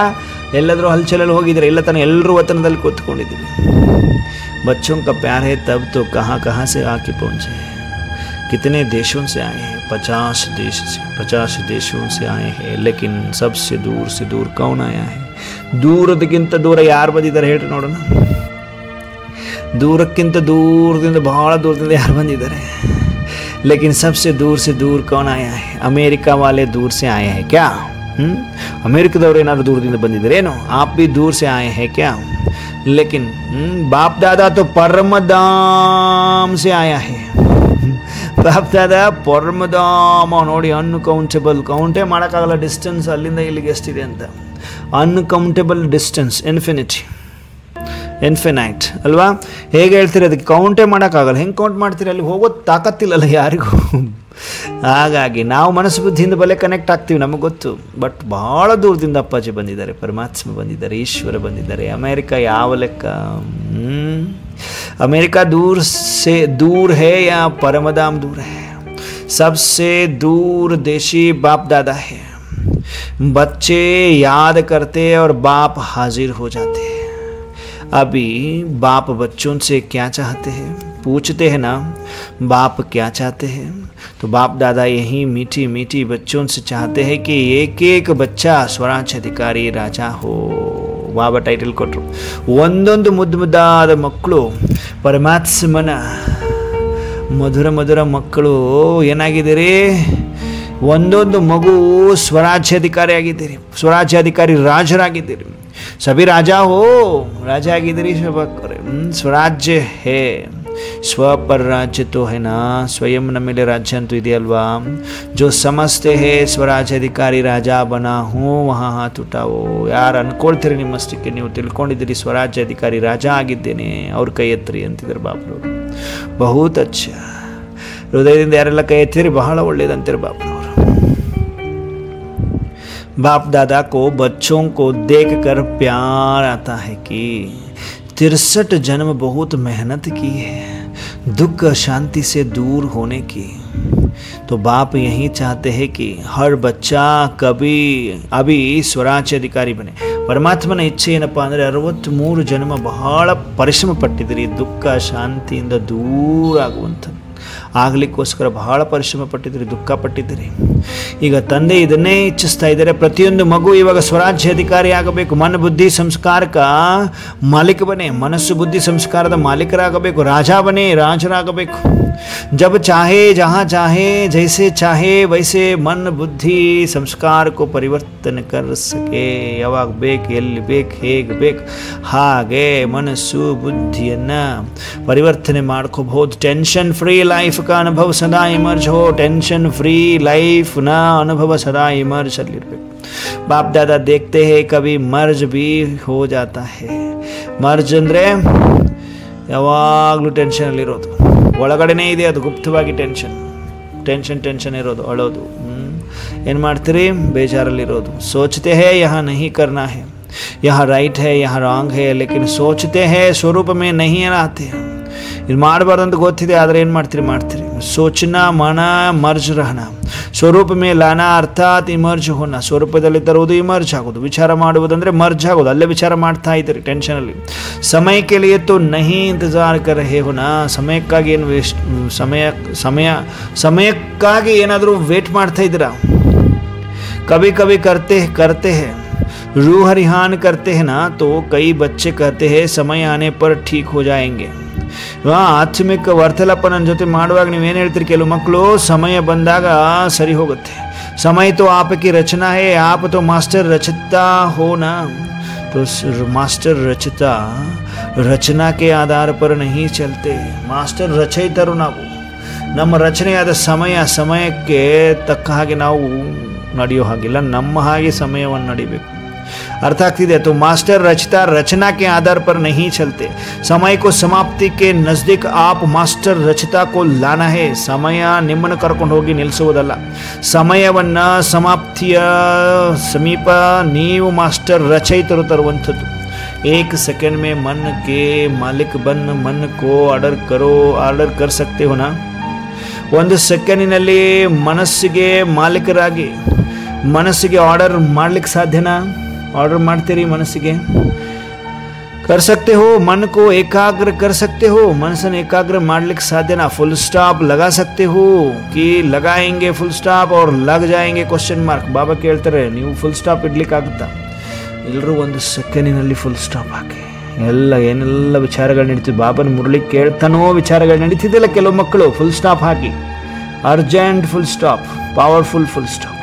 ಎಲ್ಲಾದರೂ ಹಲ್ಚಲಲ್ಲಿ ಹೋಗಿದ್ದೀರಾ? ಇಲ್ಲ ತಾನೇ, ಎಲ್ಲರೂ ವತನದಲ್ಲಿ ಕೂತ್ಕೊಂಡಿದ್ದೀರಿ. बच्चों का प्यार है तब तो कहाँ कहाँ से आके पहुँचे हैं. कितने देशों से आए हैं, 50 देशों से आए हैं. लेकिन सबसे दूर कौन आया है? ದೂರದಕ್ಕಿಂತ ದೂರ ಯಾರು ಬಂದಿದ್ದಾರೆ ಹೇಳ್ರಿ ನೋಡೋಣ. ದೂರಕ್ಕಿಂತ ದೂರದಿಂದ, ಬಹಳ ದೂರದಿಂದ ಯಾರು ಬಂದಿದ್ದಾರೆ? लेकिन सबसे दूर कौन आया है? अमेरिका वाले दूर से आए हैं क्या? अमेरिकादವರು ಏನಾದರೂ ದೂರದಿಂದ ಬಂದಿದ್ದಾರೇನು? आप भी दूर से आए हैं क्या? लेकिन बाप दादा तो परमधाम से आया है. ಬಾಪ್ ದಾದಾ ಪರಮಧಾಮ ನೋಡಿ, ಅನ್ಕೌಂಟೇಬಲ್, ಕೌಂಟೇ ಮಾಡೋಕ್ಕಾಗಲ್ಲ ಡಿಸ್ಟೆನ್ಸ್ ಅಲ್ಲಿಂದ ಇಲ್ಲಿಗೆ ಎಷ್ಟಿದೆ ಅಂತ. ಅನ್ಕೌಂಟೇಬಲ್ ಡಿಸ್ಟೆನ್ಸ್, ಇನ್ಫಿನೈಟ್ ಅಲ್ವಾ? ಹೇಗೆ ಹೇಳ್ತೀರಿ ಅದಕ್ಕೆ? ಕೌಂಟೇ ಮಾಡೋಕ್ಕಾಗಲ್ಲ. ಹೆಂಗೆ ಕೌಂಟ್ ಮಾಡ್ತೀರಿ? ಅಲ್ಲಿ ಹೋಗೋ ತಾಕತ್ತಿಲ್ಲಲ್ಲ ಯಾರಿಗೂ. ಹಾಗಾಗಿ ನಾವು ಮನಸ್ಸು ಬುದ್ಧಿಯಿಂದ ಬಲೆ ಕನೆಕ್ಟ್ ಆಗ್ತೀವಿ, ನಮಗೆ ಗೊತ್ತು. ಬಟ್ ಭಾಳ ದೂರದಿಂದ ಅಪ್ಪಾಜಿ ಬಂದಿದ್ದಾರೆ, ಪರಮಾತ್ಮ ಬಂದಿದ್ದಾರೆ, ಈಶ್ವರ ಬಂದಿದ್ದಾರೆ. ಅಮೇರಿಕಾ ಯಾವ ಲೆಕ್ಕ? अमेरिका दूर है या परमधाम दूर है? सबसे दूर देशी बाप दादा है. बच्चे याद करते और बाप हाजिर हो जाते हैं. अभी बाप बच्चों से क्या चाहते हैं? पूछते हैं ना, बाप क्या चाहते हैं? तो बाप दादा यही मीठी मीठी बच्चों से चाहते हैं कि एक एक बच्चा स्वराज अधिकारी राजा हो. ಬಾಬಾ ಟೈಟಲ್ ಕೊಟ್ಟರು. ಒಂದೊಂದು ಮುದ್ದಾದ ಮಕ್ಕಳು, ಪರಮಾತ್ಮನ ಮಧುರ ಮಕ್ಕಳು ಏನಾಗಿದ್ದೀರಿ? ಒಂದೊಂದು ಮಗು ಸ್ವರಾಜ್ಯಾಧಿಕಾರಿ ಆಗಿದ್ದೀರಿ, ಸ್ವರಾಜ್ಯಾಧಿಕಾರಿ ರಾಜರಾಗಿದ್ದೀರಿ. ಸಭಿ ರಾಜ ಹೋ, ರಾಜ ಆಗಿದ್ದೀರಿ. ಸ್ವರಾಜ್ಯ ಹೇ स्व पर राज्य तो है ना, स्वयं न मिले राज्य ಅಂತೂ ಇದೆಯಲ್ವಾ. जो समझते हैं स्वराज्य अधिकारी राजा बना हूँ वहाँ हाथ उठाओ. ಯಾರು ಅನ್ಕೊಳ್ತೀರಿ ನಿಮ್ಮಷ್ಟಕ್ಕೆ ನೀವು ತಿಳ್ಕೊಂಡಿದ್ದೀರಿ ಸ್ವರಾಜ್ಯ ಅಧಿಕಾರಿ ರಾಜ ಆಗಿದ್ದೇನೆ, ಅವ್ರ ಕೈ ಎತ್ತರಿ ಅಂತಿದ್ದಾರೆ ಬಾಪನವರು. ಬಹುತ್ ಅಚ್ಚ. ಹೃದಯದಿಂದ ಯಾರೆಲ್ಲ ಕೈ ಎತ್ತಿರಿ ಬಹಳ ಒಳ್ಳೇದಂತಾರೆ ಬಾಪನವರು. बाप दादा को बच्चों को देखकर प्यार आता है कि 63 जन्म बहुत मेहनत की है दुख शांति से दूर होने की. तो बाप यही चाहते हैं कि हर बच्चा कभी अभी स्वराज्य अधिकारी बने. ಪರಮಾತ್ಮನ ಇಚ್ಛೆ ಏನಪ್ಪ ಅಂದರೆ 63 ಜನ್ಮ ಬಹಳ ಪರಿಶ್ರಮ ಪಟ್ಟಿದ್ದೀರಿ, ದುಃಖ ಶಾಂತಿಯಿಂದ ದೂರ ಆಗುವಂಥದ್ದು ಆಗಲಿಕ್ಕೋಸ್ಕರ ಬಹಳ ಪರಿಶ್ರಮ ಪಟ್ಟಿದ್ದೀರಿ, ದುಃಖ ಪಟ್ಟಿದ್ದೀರಿ. ಈಗ ತಂದೆ ಇದನ್ನೇ ಇಚ್ಛಿಸ್ತಾ ಇದ್ದಾರೆ, ಪ್ರತಿಯೊಂದು ಮಗು ಇವಾಗ ಸ್ವರಾಜ್ಯ ಅಧಿಕಾರಿ ಆಗಬೇಕು, ಮನ ಬುದ್ಧಿ ಸಂಸ್ಕಾರಕ ಮಾಲೀಕ ಬನೆ, ಮನಸ್ಸು ಬುದ್ಧಿ ಸಂಸ್ಕಾರದ ಮಾಲೀಕರಾಗಬೇಕು, ರಾಜ ಬನೆ, ರಾಜರಾಗಬೇಕು. जब चाहे जहाँ चाहे जैसे चाहे वैसे मन बुद्धि संस्कार को परिवर्तन कर सके. ಯಾವಾಗ ಬೇಕು ಎಲ್ಲಿ ಬೇಕು ಹೇಗೆ ಬೇಕು ಹಾಗೆ ಮನಸ್ಸು ಬುದ್ಧಿಯನ್ನು ಪರಿವರ್ತನೆ ಮಾಡ್ಕೋಬಹುದು. ಟೆನ್ಷನ್ ಫ್ರೀ ಲೈಫ್ का अनुभव सदा इमर्ज हो. टेंशन फ्री लाइफ ना अनुभव सदा इमर्ज अಲ್ಲಿರಬೇಕು. बाप दादा देखते हैं कभी मर्ज भी हो जाता है. मर्ज ಅಂದರೆ ಯಾವಾಗಲೂ ಟೆನ್ಷನಲ್ಲಿರೋದು, ಒಳಗಡೆನೇ ಇದೆ ಅದು ಗುಪ್ತವಾಗಿ ಟೆನ್ಷನ್ ಇರೋದು, ಅಳೋದು. ಏನು ಮಾಡ್ತೀರಿ, ಬೇಜಾರಲ್ಲಿರೋದು. ಸೋಚತೆ ಹೇ ಯಹ ನಹಿ ಕರ್ನಾ ಹೇ, ಯಹ ರೈಟ್ ಹೇ ಯಹ ರಾಂಗ್ ಹೇ, ಲೇಕಿನ್ ಸೋಚತೆ ಹೇ ಸ್ವರೂಪ ಮೇ ನಹಿ ಆತೆ. ಇದು ಮಾಡಬಾರ್ದು ಅಂತ ಗೊತ್ತಿದೆ, ಆದರೆ ಏನು ಮಾಡ್ತೀರಿ. ಸೋಚನಾ ಮನ ಮರ್ಜ್ ರಹನ, ಸ್ವರೂಪ ಮೇ ಲಾನಾ ಅರ್ಥಾತ್ ಇಮರ್ಜ್ ಹೋನ. ಸ್ವರೂಪದಲ್ಲಿ ತರುವುದು ಇಮರ್ಜ್ ಆಗೋದು, ವಿಚಾರ ಮಾಡುವುದಂದರೆ ಮರ್ಜ್ ಆಗೋದು. ಅಲ್ಲೇ ವಿಚಾರ ಮಾಡ್ತಾ ಇದ್ದೀರಿ ಟೆನ್ಷನಲ್ಲಿ. ಸಮಯಕ್ಕೆ ಲಿಯೇ ತೋ ನಹಿ ಇಂತಜಾರ್ ಕರ್ ರಹೇ ಹೋ ನಾ. ಸಮಯಕ್ಕಾಗಿ ಏನು ವೇಸ್ಟ್ ಸಮಯಕ್ಕಾಗಿ ಏನಾದರೂ ವೇಟ್ ಮಾಡ್ತಾ ಇದ್ದೀರಾ. कभी कभी करते हैं रूह रिहान करते हैं ना, तो कई बच्चे कहते हैं समय आने पर ठीक हो जाएंगे. ಆತ್ಮಿಕ ವರ್ತಲಪ್ಪನ ಜೊತೆ ಮಾಡುವಾಗ ನೀವೇನು ಹೇಳ್ತೀರಿ, ಕೆಲವು ಮಕ್ಕಳು ಸಮಯ ಬಂದಾಗ ಸರಿ ಹೋಗುತ್ತೆ. समय तो आपकी रचना है, आप तो मास्टर रचता हो ना. तो मास्टर रचता रचना के आधार पर नहीं चलते. ಮಾಸ್ಟರ್ ರಚಯಿತರು ನಾವು. ನಮ್ಮ ರಚನೆಯಾದ ಸಮಯಕ್ಕೆ ತಕ್ಕ ಹಾಗೆ ನಾವು ನಡೆಯೋ ಹಾಗಿಲ್ಲ, ನಮ್ಮ ಹಾಗೆ ಸಮಯವನ್ನು ನಡಿಬೇಕು. अर्थ ಆಗ್ತಿದೆ. तो मास्टर रचता रचना के आधार पर नहीं चलते. समय को समाप्ति के नज़दीक आप मास्टर रचता को लाना है. ಸಮಯ ನಿಮ್ಮನ್ನು ಕರ್ಕೊಂಡು ಹೋಗಿ ನಿಲ್ಲಿಸುವುದಲ್ಲ, ಸಮಯವನ್ನು ಸಮಾಪ್ತಿಯ ಸಮೀಪ ನೀವು ಮಾಸ್ಟರ್ ರಚಯಿತರು ತರುವಂಥದ್ದು. एक सेकंड में मन के मालिक बन मन को ऑर्डर कर सकते हो ना. ಒಂದು ಸೆಕೆಂಡಿನಲ್ಲಿ ಮನಸ್ಸಿಗೆ ಮಾಲೀಕರಾಗಿ ಮನಸ್ಸಿಗೆ ಆರ್ಡರ್ ಮಾಡ್ಲಿಕ್ಕೆ ಸಾಧ್ಯನಾ? ऑर्डर ಮಾಡ್ತೀರಿ ಮನಸ್ಸಿಗೆ? कर सकते हो. मन को एकाग्र कर सकते हो. मनसन एकाग्र ಮಾಡ್ಲಿಕ್ಕೆ ಸಾಧ್ಯನಾ? ಫುಲ್ ಸ್ಟಾಪ್ लगा सकते हो कि लगाएंगे फुल स्टॉप और लग जाएंगे क्वेश्चन मार्क. ಬಾಬಾ ಕೇಳ್ತಾರೆ, ನೀವು ಫುಲ್ ಸ್ಟಾಪ್ ಇಡ್ಲಿಕ್ಕೆ ಆಗುತ್ತಾ? ಎಲ್ಲರೂ ಒಂದು ಸೆಕೆಂಡಿನಲ್ಲಿ ಫುಲ್ ಸ್ಟಾಪ್ ಹಾಕಿ. ಏನೆಲ್ಲ ವಿಚಾರಗಳು ನಡೀತಿದ್ವು, ಬಾಬನ ಮುರಳಿ ಕೇಳ್ತಾನೋ ವಿಚಾರಗಳು ನಡೀತಿದ್ದಿಲ್ಲ. ಕೆಲವು ಮಕ್ಕಳು ಫುಲ್ ಸ್ಟಾಪ್ ಹಾಕಿ, urgent full stop, powerful full stop.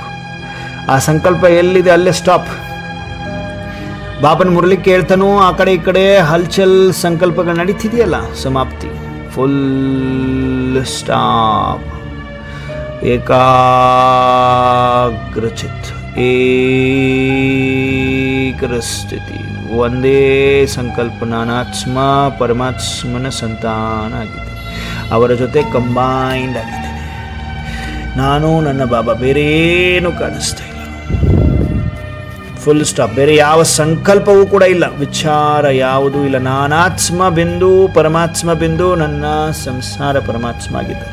ಆ ಸಂಕಲ್ಪ ಎಲ್ಲಿದೆ ಅಲ್ಲೇ ಸ್ಟಾಪ್. ಬಾಬನ ಮುರಳಿ ಕೇಳ್ತಾನೋ ಆ ಕಡೆ ಈ ಕಡೆ ಹಲ್ಚಲ್ ಸಂಕಲ್ಪಗಳು ನಡೀತಿದೆಯಲ್ಲ, ಸಮಾಪ್ತಿ, ಫುಲ್ ಸ್ಟಾಪ್. ಏಕಾಗ್ರಚಿತ್, ಏಕರ ಸ್ಥಿತಿ, ಒಂದೇ ಸಂಕಲ್ಪ. ನಾನಾತ್ಮ ಪರಮಾತ್ಮನ ಸಂತಾನ ಆಗಿದೆ, ಅವರ ಜೊತೆ ಕಂಬೈಂಡ್ ಆಗಿದ್ದೇನೆ. ನಾನು ನನ್ನ ಬಾಬಾ, ಬೇರೇನು ಕಾಣಿಸ್ತಾ ಇಲ್ಲ. Full stop. ಬೇರೆ ಯಾವ ಸಂಕಲ್ಪವೂ ಕೂಡ ಇಲ್ಲ, ವಿಚಾರ ಯಾವುದೂ ಇಲ್ಲ. ನಾನಾತ್ಮ ಬಿಂದು ಪರಮಾತ್ಮ ಬಿಂದು, ನನ್ನ ಸಂಸಾರ ಪರಮಾತ್ಮ ಆಗಿದೆ.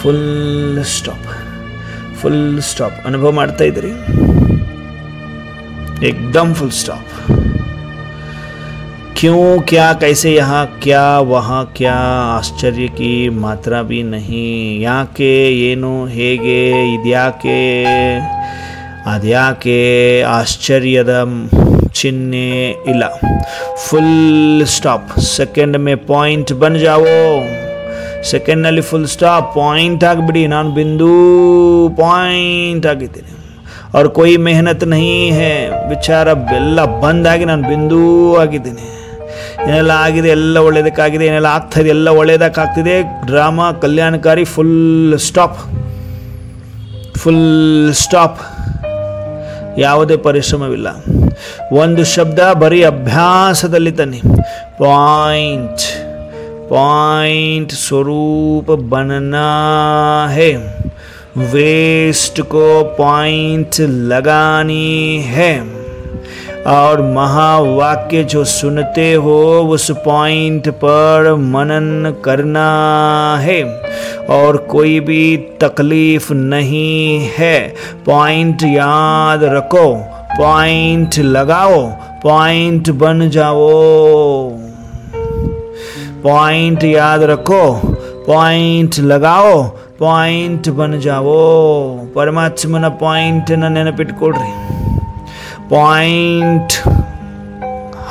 ಫುಲ್ ಸ್ಟಾಪ್ ಅನುಭವ ಮಾಡ್ತಾ ಇದ್ದೀರಿ? एकदम फुल स्टॉप. क्यों, क्या, कैसे, यहाँ क्या, वहाँ क्या, आश्चर्य की मात्रा भी नहीं. ಯಾಕೆ, ಏನು, ಹೇಗೆ, ಇದ್ಯಾಕೆ, ಅದ್ಯಾಕೆ, ಆಶ್ಚರ್ಯದ ಚಿಹ್ನೆ ಇಲ್ಲ. Full stop. ಸೆಕೆಂಡ್ ಮೇ ಪಾಯಿಂಟ್ ಬನ್ ಜಾವೋ. ಸೆಕೆಂಡ್ನಲ್ಲಿ ಫುಲ್ ಸ್ಟಾಪ್, ಪಾಯಿಂಟ್ ಆಗಿಬಿಡಿ. ನಾನು ಬಿಂದು ಪಾಯಿಂಟ್ ಆಗಿದ್ದೀನಿ. और कोई मेहनत नहीं है. ವಿಚಾರ ಎಲ್ಲ ಬಂದಾಗಿ ನಾನು ಬಿಂದು ಆಗಿದ್ದೀನಿ. ಏನೆಲ್ಲ ಆಗಿದೆ ಎಲ್ಲ ಒಳ್ಳೆಯದಕ್ಕಾಗಿದೆ, ಏನೆಲ್ಲ ಆಗ್ತಾಯಿದೆ ಎಲ್ಲ ಒಳ್ಳೆಯದಕ್ಕಾಗ್ತಿದೆ. ಡ್ರಾಮಾ ಕಲ್ಯಾಣಕಾರಿ. ಫುಲ್ ಸ್ಟಾಪ್, ಯಾವುದೇ ಪರಿಶ್ರಮವಿಲ್ಲ. ಒಂದು ಶಬ್ದ ಬರೀ ಅಭ್ಯಾಸದಲ್ಲಿ ತನ್ನಿ. पॉइंट स्वरूप बनना है, वेस्ट को पॉइंट लगानी है, और महावाक्य जो सुनते हो उस पॉइंट पर मनन करना है, और कोई भी तकलीफ नहीं है. पॉइंट याद रखो, पॉइंट लगाओ, पॉइंट बन जाओ. पॉइंट याद रखो, पॉइंट लगाओ, पॉइंट बन जाओ. परमात्मನ ಪಾಯಿಂಟನ್ನು ನೆನಪಿಟ್ಕೊಳ್ರಿ. ಪಾಯಿಂಟ್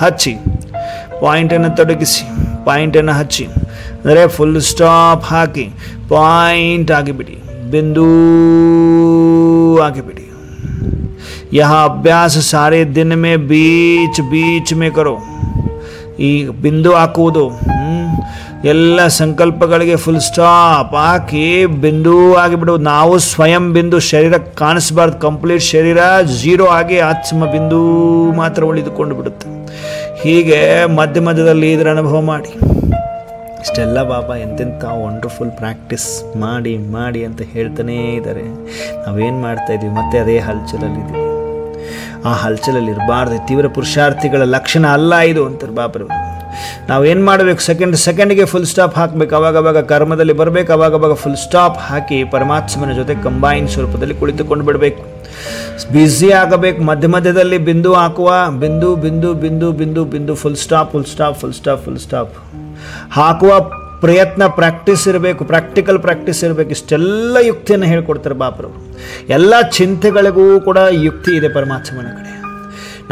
ಹಚ್ಚಿ, ಪಾಯಿಂಟನ್ನು ತೊಡಗಿಸಿ, ಪಾಯಿಂಟನ್ನು ಹಚ್ಚಿ ಅಂದರೆ ಫುಲ್ ಸ್ಟಾಪ್ ಹಾಕಿ ಪಾಯಿಂಟ್ ಆಗಿಬಿಡಿ, ಬಿಂದು ಆಗಿಬಿಡಿ. यहाँ अभ्यास सारे दिन में बीच बीच में करो. ಈ ಬಿಂದು ಹಾಕುವುದು ಎಲ್ಲ ಸಂಕಲ್ಪಗಳಿಗೆ ಫುಲ್ ಸ್ಟಾಪ್ ಹಾಕಿ ಬಿಂದು ಆಗಿಬಿಡುವುದು. ನಾವು ಸ್ವಯಂ ಬಿಂದು, ಶರೀರ ಕಾಣಿಸ್ಬಾರ್ದು. ಕಂಪ್ಲೀಟ್ ಶರೀರ ಝೀರೋ ಆಗಿ ಆತ್ಮ ಬಿಂದು ಮಾತ್ರ ಉಳಿದುಕೊಂಡು ಬಿಡುತ್ತೆ. ಹೀಗೆ ಮಧ್ಯ ಮಧ್ಯದಲ್ಲಿ ಇದರ ಅನುಭವ ಮಾಡಿ. ಇಷ್ಟೆಲ್ಲ ಬಾಬಾ ಎಂತೆಂಥ ವಂಡರ್ಫುಲ್ ಪ್ರಾಕ್ಟೀಸ್ ಮಾಡಿ ಮಾಡಿ ಅಂತ ಹೇಳ್ತಾನೇ ಇದ್ದಾರೆ. ನಾವೇನು ಮಾಡ್ತಾಯಿದ್ದೀವಿ ಮತ್ತೆ ಅದೇ ಹಲ್ಚಲಲ್ಲಿದ್ದೀವಿ. ಆ ಹಲ್ಚಲಲ್ಲಿ ಇರಬಾರ್ದು. ತೀವ್ರ ಪುರುಷಾರ್ಥಿಗಳ ಲಕ್ಷಣ ಅಲ್ಲ ಇದು ಅಂತಾರೆ ಬಾಬರವರು. ನಾವೇನು ಮಾಡಬೇಕು, ಸೆಕೆಂಡಿಗೆ ಫುಲ್ ಸ್ಟಾಪ್ ಹಾಕಬೇಕು. ಅವಾಗವಾಗ ಕರ್ಮದಲ್ಲಿ ಬರಬೇಕು, ಅವಾಗವಾಗ ಫುಲ್ ಸ್ಟಾಪ್ ಹಾಕಿ ಪರಮಾತ್ಮನ ಜೊತೆ ಕಂಬೈನ್ ಸ್ವರೂಪದಲ್ಲಿ ಕುಳಿತುಕೊಂಡು ಬಿಡಬೇಕು. ಬ್ಯುಸಿ ಆಗಬೇಕು. ಮಧ್ಯ ಮಧ್ಯದಲ್ಲಿ ಬಿಂದು ಹಾಕುವ, ಬಿಂದು ಬಿಂದು ಬಿಂದು ಬಿಂದು ಬಿಂದು full stop full stop full stop full stop ಹಾಕುವ ಪ್ರಯತ್ನ ಪ್ರಾಕ್ಟೀಸ್ ಇರಬೇಕು, ಪ್ರಾಕ್ಟಿಕಲ್ ಪ್ರಾಕ್ಟೀಸ್ ಇರಬೇಕು. ಇಷ್ಟೆಲ್ಲ ಯುಕ್ತಿಯನ್ನು ಹೇಳ್ಕೊಡ್ತಾರೆ ಬಾಬರವರು. ಎಲ್ಲ ಚಿಂತೆಗಳಿಗೂ ಕೂಡ ಯುಕ್ತಿ ಇದೆ ಪರಮಾತ್ಮನ ಕಡೆ.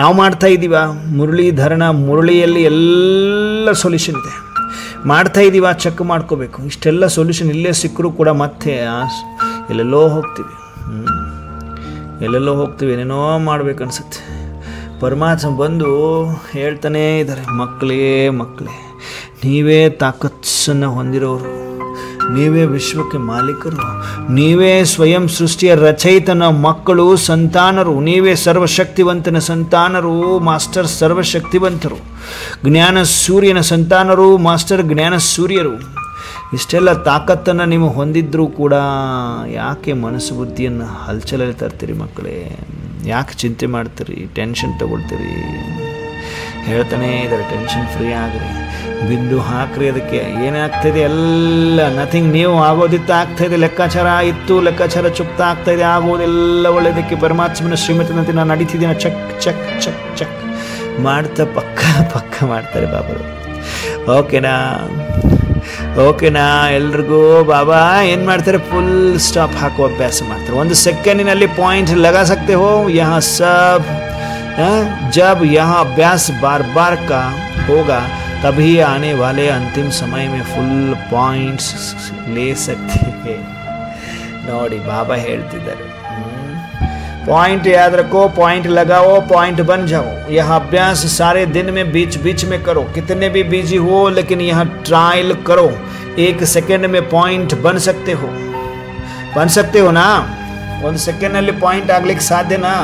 ನಾವು ಮಾಡ್ತಾ ಇದ್ದೀವ ಮುರಳೀಧರನ ಮುರಳಿಯಲ್ಲಿ ಎಲ್ಲ ಸೊಲ್ಯೂಷನ್ ಇದೆ. ಮಾಡ್ತಾ ಇದ್ದೀವ ಚೆಕ್ ಮಾಡ್ಕೋಬೇಕು. ಇಷ್ಟೆಲ್ಲ ಸೊಲ್ಯೂಷನ್ ಇಲ್ಲೇ ಸಿಕ್ಕರೂ ಕೂಡ ಮತ್ತೆ ಎಲ್ಲೆಲ್ಲೋ ಹೋಗ್ತೀವಿ, ಏನೇನೋ ಮಾಡ್ಬೇಕನ್ಸುತ್ತೆ. ಪರಮಾತ್ಮ ಬಂದು ಹೇಳ್ತಾನೇ ಇದ್ದಾರೆ, ಮಕ್ಕಳೇ ನೀವೇ ತಾಕತ್ತನ್ನು ಹೊಂದಿರೋರು, ನೀವೇ ವಿಶ್ವಕ್ಕೆ ಮಾಲೀಕರು, ನೀವೇ ಸ್ವಯಂ ಸೃಷ್ಟಿಯ ರಚಯಿತನ ಮಕ್ಕಳು, ಸಂತಾನರು, ನೀವೇ ಸರ್ವಶಕ್ತಿವಂತನ ಸಂತಾನರು, ಮಾಸ್ಟರ್ ಸರ್ವಶಕ್ತಿವಂತರು, ಜ್ಞಾನ ಸೂರ್ಯನ ಸಂತಾನರು, ಮಾಸ್ಟರ್ ಜ್ಞಾನ ಸೂರ್ಯರು. ಇಷ್ಟೆಲ್ಲ ತಾಕತ್ತನ್ನು ನೀವು ಹೊಂದಿದ್ರೂ ಕೂಡ ಯಾಕೆ ಮನಸ್ಸು ಬುದ್ಧಿಯನ್ನು ಹಲ್ಚಲಲ್ಲಿ ತರ್ತೀರಿ ಮಕ್ಕಳೇ? ಯಾಕೆ ಚಿಂತೆ ಮಾಡ್ತೀರಿ, ಟೆನ್ಷನ್ ತಗೊಳ್ತೀರಿ? ಹೇಳ್ತಾನೇ ಇದ್ದಾರೆ, ಟೆನ್ಷನ್ ಫ್ರೀ ಆಗ್ರಿ, ಬಿಂದು ಹಾಕ್ರಿ. ಅದಕ್ಕೆ ಏನಾಗ್ತಾಯಿದೆ ಎಲ್ಲ ನಥಿಂಗ್. ನೀವು ಆಗೋದಿತ್ತು ಆಗ್ತಾಯಿದೆ, ಲೆಕ್ಕಾಚಾರ ಇತ್ತು ಲೆಕ್ಕಾಚಾರ ಚುಕ್ತ ಆಗ್ತಾಯಿದೆ, ಆಗೋದೆಲ್ಲ ಒಳ್ಳೆಯದಕ್ಕೆ. ಪರಮಾತ್ಮನ ಶ್ರೀಮತಿನಂತೆ ನಾನು ನಡೀತಿದ್ದೀನಿ, ಚಕ್ ಚಕ್ ಚಕ್ ಚಕ್ ಮಾಡ್ತಾ ಪಕ್ಕ ಮಾಡ್ತಾರೆ ಬಾಬರು. ಓಕೆನಾ ಎಲ್ರಿಗೂ ಬಾಬಾ ಏನು ಮಾಡ್ತಾರೆ, ಫುಲ್ ಸ್ಟಾಪ್ ಹಾಕುವ ಅಭ್ಯಾಸ ಮಾಡ್ತಾರೆ. ಒಂದು ಸೆಕೆಂಡಿನಲ್ಲಿ ಪಾಯಿಂಟ್ ಲಗಾ ಸಕ್ತೆ ಹೋ. ಯಹಾ ಸಬ್ जब यहाँ अभ्यास बार बार का होगा तभी आने वाले अंतिम समय में फुल पॉइंट्स ले सकते हैं. ನೋಡಿ ಬಾಬಾ ಹೇಳ್ತಿದ್ದಾರೆ, पॉइंट याद रखो, पॉइंट लगाओ, पॉइंट बन जाओ. यह अभ्यास सारे दिन में बीच बीच में करो. कितने भी बिजी हो लेकिन यहाँ ट्रायल करो. एक सेकेंड में पॉइंट बन सकते हो ना. ಒಂದು ಸೆಕೆಂಡ್ನಲ್ಲಿ ಪಾಯಿಂಟ್ ಆಗ್ಲಿಕ್ಕೆ ಸಾಧ್ಯನಾ?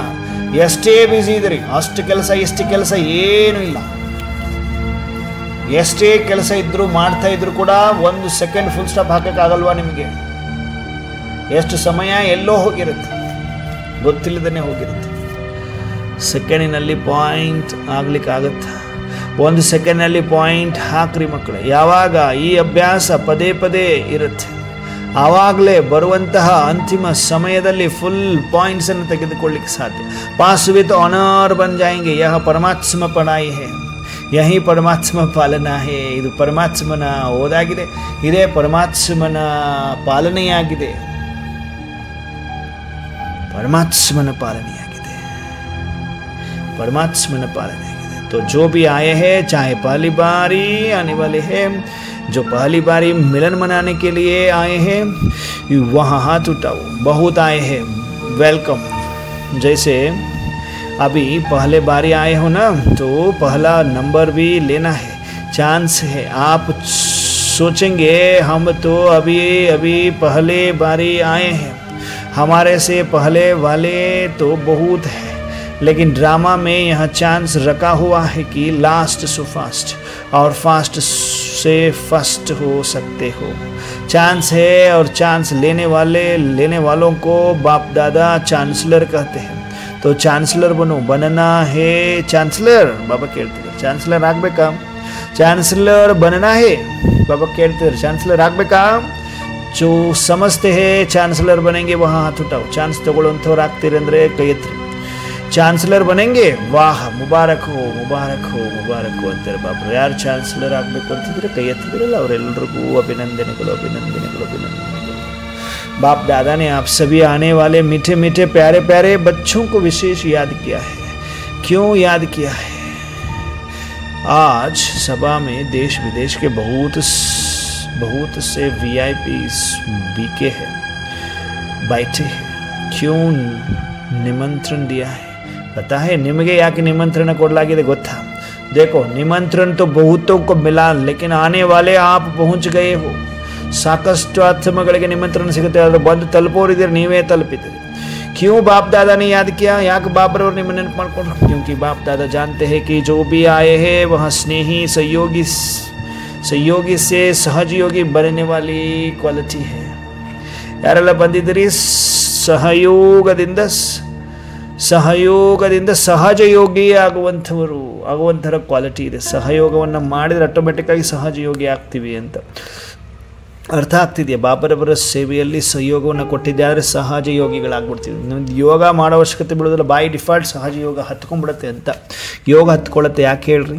ಎಷ್ಟೇ ಬಿಸಿ ಇದ್ರಿ, ಅಷ್ಟು ಕೆಲಸ ಇಷ್ಟು ಕೆಲಸ ಏನೂ ಇಲ್ಲ. ಎಷ್ಟೇ ಕೆಲಸ ಇದ್ರೂ ಮಾಡ್ತಾ ಇದ್ರು ಕೂಡ ಒಂದು ಸೆಕೆಂಡ್ ಫುಲ್ ಸ್ಟಾಪ್ ಹಾಕೋಕ್ಕಾಗಲ್ವಾ ನಿಮಗೆ? ಎಷ್ಟು ಸಮಯ ಎಲ್ಲೋ ಹೋಗಿರುತ್ತೆ, ಗೊತ್ತಿಲ್ಲದೇ ಹೋಗಿರುತ್ತೆ. ಸೆಕೆಂಡಿನಲ್ಲಿ ಪಾಯಿಂಟ್ ಆಗ್ಲಿಕ್ಕಾಗತ್ತೆ. ಒಂದು ಸೆಕೆಂಡ್ನಲ್ಲಿ ಪಾಯಿಂಟ್ ಹಾಕ್ರಿ ಮಕ್ಕಳು. ಯಾವಾಗ ಈ ಅಭ್ಯಾಸ ಪದೇ ಪದೇ ಇರುತ್ತೆ ಆವಾಗಲೇ ಬರುವಂತಹ ಅಂತಿಮ ಸಮಯದಲ್ಲಿ ಫುಲ್ ಪಾಯಿಂಟ್ಸನ್ನು ತೆಗೆದುಕೊಳ್ಳಿಕ್ಕೆ ಸಾಧ್ಯ. ಪಾಸ್ ವಿತ್ ಆನರ್ ಬನ್ ಜಾಯಂಗೆ. ಯಹ ಪರಮಾತ್ಮ ಪಡಾಯಿ ಹೇ, ಯಹಿ ಪರಮಾತ್ಮ ಪಾಲನಾ ಹೇ. ಇದು ಪರಮಾತ್ಮನ ಓದಾಗಿದೆ, ಇದೇ ಪರಮಾತ್ಮನ ಪಾಲನೆಯಾಗಿದೆ. ಪರಮಾತ್ಮನ ಪಾಲನೆಯಾಗಿದೆ. तो जो भी आए हैं चाहे पहली बारी आने वाले हैं, जो पहली बारी मिलन मनाने के लिए आए हैं वहाँ हाथ उठाओ. बहुत आए हैं, वेलकम. जैसे अभी पहले बारी आए हो ना तो पहला नंबर भी लेना है. चांस है। आप सोचेंगे हम तो अभी अभी पहले बारी आए हैं, हमारे से पहले वाले तो बहुत है, लेकिन ड्रामा में यह चांस रखा हुआ है कि लास्ट सो फास्ट और फास्ट से फर्स्ट हो सकते हो। चांस है और चांस लेने वालों को बाप दादा चांसलर कहते हैं। तो चांसलर बनो, बनना है चांसलर बाबा ಕೇಳ್ತಿದ್ದಾರೆ। ಚಾನ್ಸಲರ್ ಆಗಬೇಕಾ? ಚಾನ್ಸಲರ್ बनना है बाबा ಕೇಳ್ತಿದ್ದಾರೆ। ಚಾನ್ಸಲರ್ ಆಗಬೇಕಾ? जो समझते हैं चांसलर बनेंगे वहाँ हाथ उठाओ। ಚಾನ್ಸ್ ತಗೊಳ್ಳೋಂಥವ್ರು ಆಗ್ತೀರಿ ಅಂದರೆ ಕೈ ಎತ್ತಿರಿ। ಚಾನ್ಸಲರ್ ಬನೆಂಗೆ ವಾಹ್ ಮುಬಾರಕ್ ಹೋ ಮುಬಾರಕ್ ಹೋ ಮುಬಾರಕ್ ಹೋ ಅಂತಾರೆ ಬಾಬ್ರು। ಯಾರು ಚಾನ್ಸಲರ್ ಆಗಬೇಕು ಅಂತಿದ್ರೆ ಕೈ ಎತ್ತಿದ್ರಲ್ಲ ಅವರೆಲ್ಲರಿಗೂ ಅಭಿನಂದನೆಗಳು ಅಭಿನಂದನೆಗಳು ಅಭಿನಂದನೆಗಳು। बाप दादा ने आप सभी आने वाले मीठे मीठे प्यारे प्यारे बच्चों को विशेष याद किया है। क्यों याद किया है? आज सभा में देश विदेश के बहुत से VIPs बीके हैं, बैठे हैं। क्यों निमंत्रण दिया है पता है? निಮಗೆ ಯಾಕೆ निमंत्रण ಕೊಡಲಾಗಿದೆ ಗೊತ್ತಾ? देखो निमंत्रण तो बहुतों को मिला, लेकिन आने वाले आप पहुंच गए हो। ಸಾಕಷ್ಟು ಆತ್ಮಗಳಿಗೆ ನಿಮಂತ್ರಣ ಸಿಗುತ್ತೆ, ಆದರೆ ಬಂದು ತಲುಪೋರಿದ್ರೆ ನೀವೇ ತಲುಪಿದ್ದೀರಿ। क्यों बाप दादा ने याद किया? ಯಾಕೆ ಬಾಬ್ರವ್ರು ನಿಮ್ಮ ನೆನಪು ಮಾಡ್ಕೊಂಡ್ರು? क्योंकि बाप दादा जानते हैं कि जो भी आए हैं वह स्नेही सहयोगी से सहजयोगी बनने वाली क्वालिटी है। ಯಾರೆಲ್ಲ ಬಂದಿದ್ದೀರಿ? ಸಹಯೋಗದಿಂದ ಸಹಜಯೋಗಿ ಆಗುವಂಥರ ಕ್ವಾಲಿಟಿ ಇದೆ। ಸಹಯೋಗವನ್ನು ಮಾಡಿದರೆ ಆಟೋಮೆಟಿಕ್ಕಾಗಿ ಸಹಜಯೋಗಿ ಆಗ್ತೀವಿ ಅಂತ ಅರ್ಥ ಆಗ್ತಿದೆಯಾ? ಬಾಬರವರ ಸೇವೆಯಲ್ಲಿ ಸಹಯೋಗವನ್ನು ಕೊಟ್ಟಿದ್ದೆ ಆದರೆ ಸಹಜ ಯೋಗಿಗಳಾಗ್ಬಿಡ್ತೀವಿ। ನಮ್ದು ಯೋಗ ಮಾಡೋ ಅವಶ್ಯಕತೆ ಬಿಡೋದಿಲ್ಲ, ಬೈ ಡಿಫಾಲ್ಟ್ ಸಹಜ ಯೋಗ ಹತ್ಕೊಂಡ್ಬಿಡುತ್ತೆ ಅಂತ। ಯೋಗ ಹತ್ಕೊಳ್ಳುತ್ತೆ ಯಾಕೆ ಹೇಳ್ರಿ?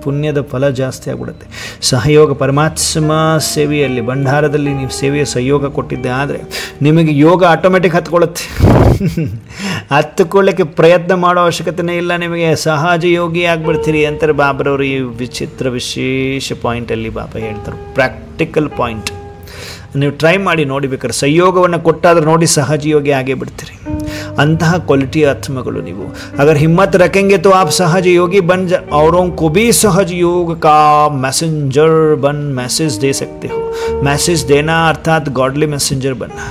ಪುಣ್ಯದ ಫಲ ಜಾಸ್ತಿ ಆಗ್ಬಿಡುತ್ತೆ। ಸಹಯೋಗ ಪರಮಾತ್ಮ ಸೇವೆಯಲ್ಲಿ ಭಂಡಾರದಲ್ಲಿ ನೀವು ಸೇವೆಯ ಸಹಯೋಗ ಕೊಟ್ಟಿದ್ದೆ ಆದರೆ ನಿಮಗೆ ಯೋಗ ಆಟೋಮೆಟಿಕ್ ಹತ್ಕೊಳ್ಳುತ್ತೆ। ಹತ್ತುಕೊಳ್ಳಕ್ಕೆ ಪ್ರಯತ್ನ ಮಾಡೋ ಅವಶ್ಯಕತೆನೇ ಇಲ್ಲ, ನಿಮಗೆ ಸಹಜ ಯೋಗಿ ಆಗಿಬಿಡ್ತೀರಿ ಅಂತಾರೆ ಬಾಬರವರು। ಈ ವಿಶೇಷ ಪಾಯಿಂಟಲ್ಲಿ ಬಾಬಾ ಹೇಳ್ತಾರೆ, ಪ್ರಾಕ್ಟಿಕಲ್ ಪಾಯಿಂಟ್ ನೀವು ಟ್ರೈ ಮಾಡಿ ನೋಡಿ ಬೇಕಾದ್ರೆ। ಸಹಯೋಗವನ್ನು ಕೊಟ್ಟಾದ್ರೆ ನೋಡಿ ಸಹಜ ಯೋಗಿ ಆಗೇ ಬಿಡ್ತೀರಿ। अंतः क्वालिटी आत्मगुरु निवो अगर हिम्मत रखेंगे तो आप सहज योगी बन औरों को भी सहज योग का मैसेंजर बन मैसेज दे सकते हो। मैसेज देना अर्थात गॉडली मैसेंजर बनना,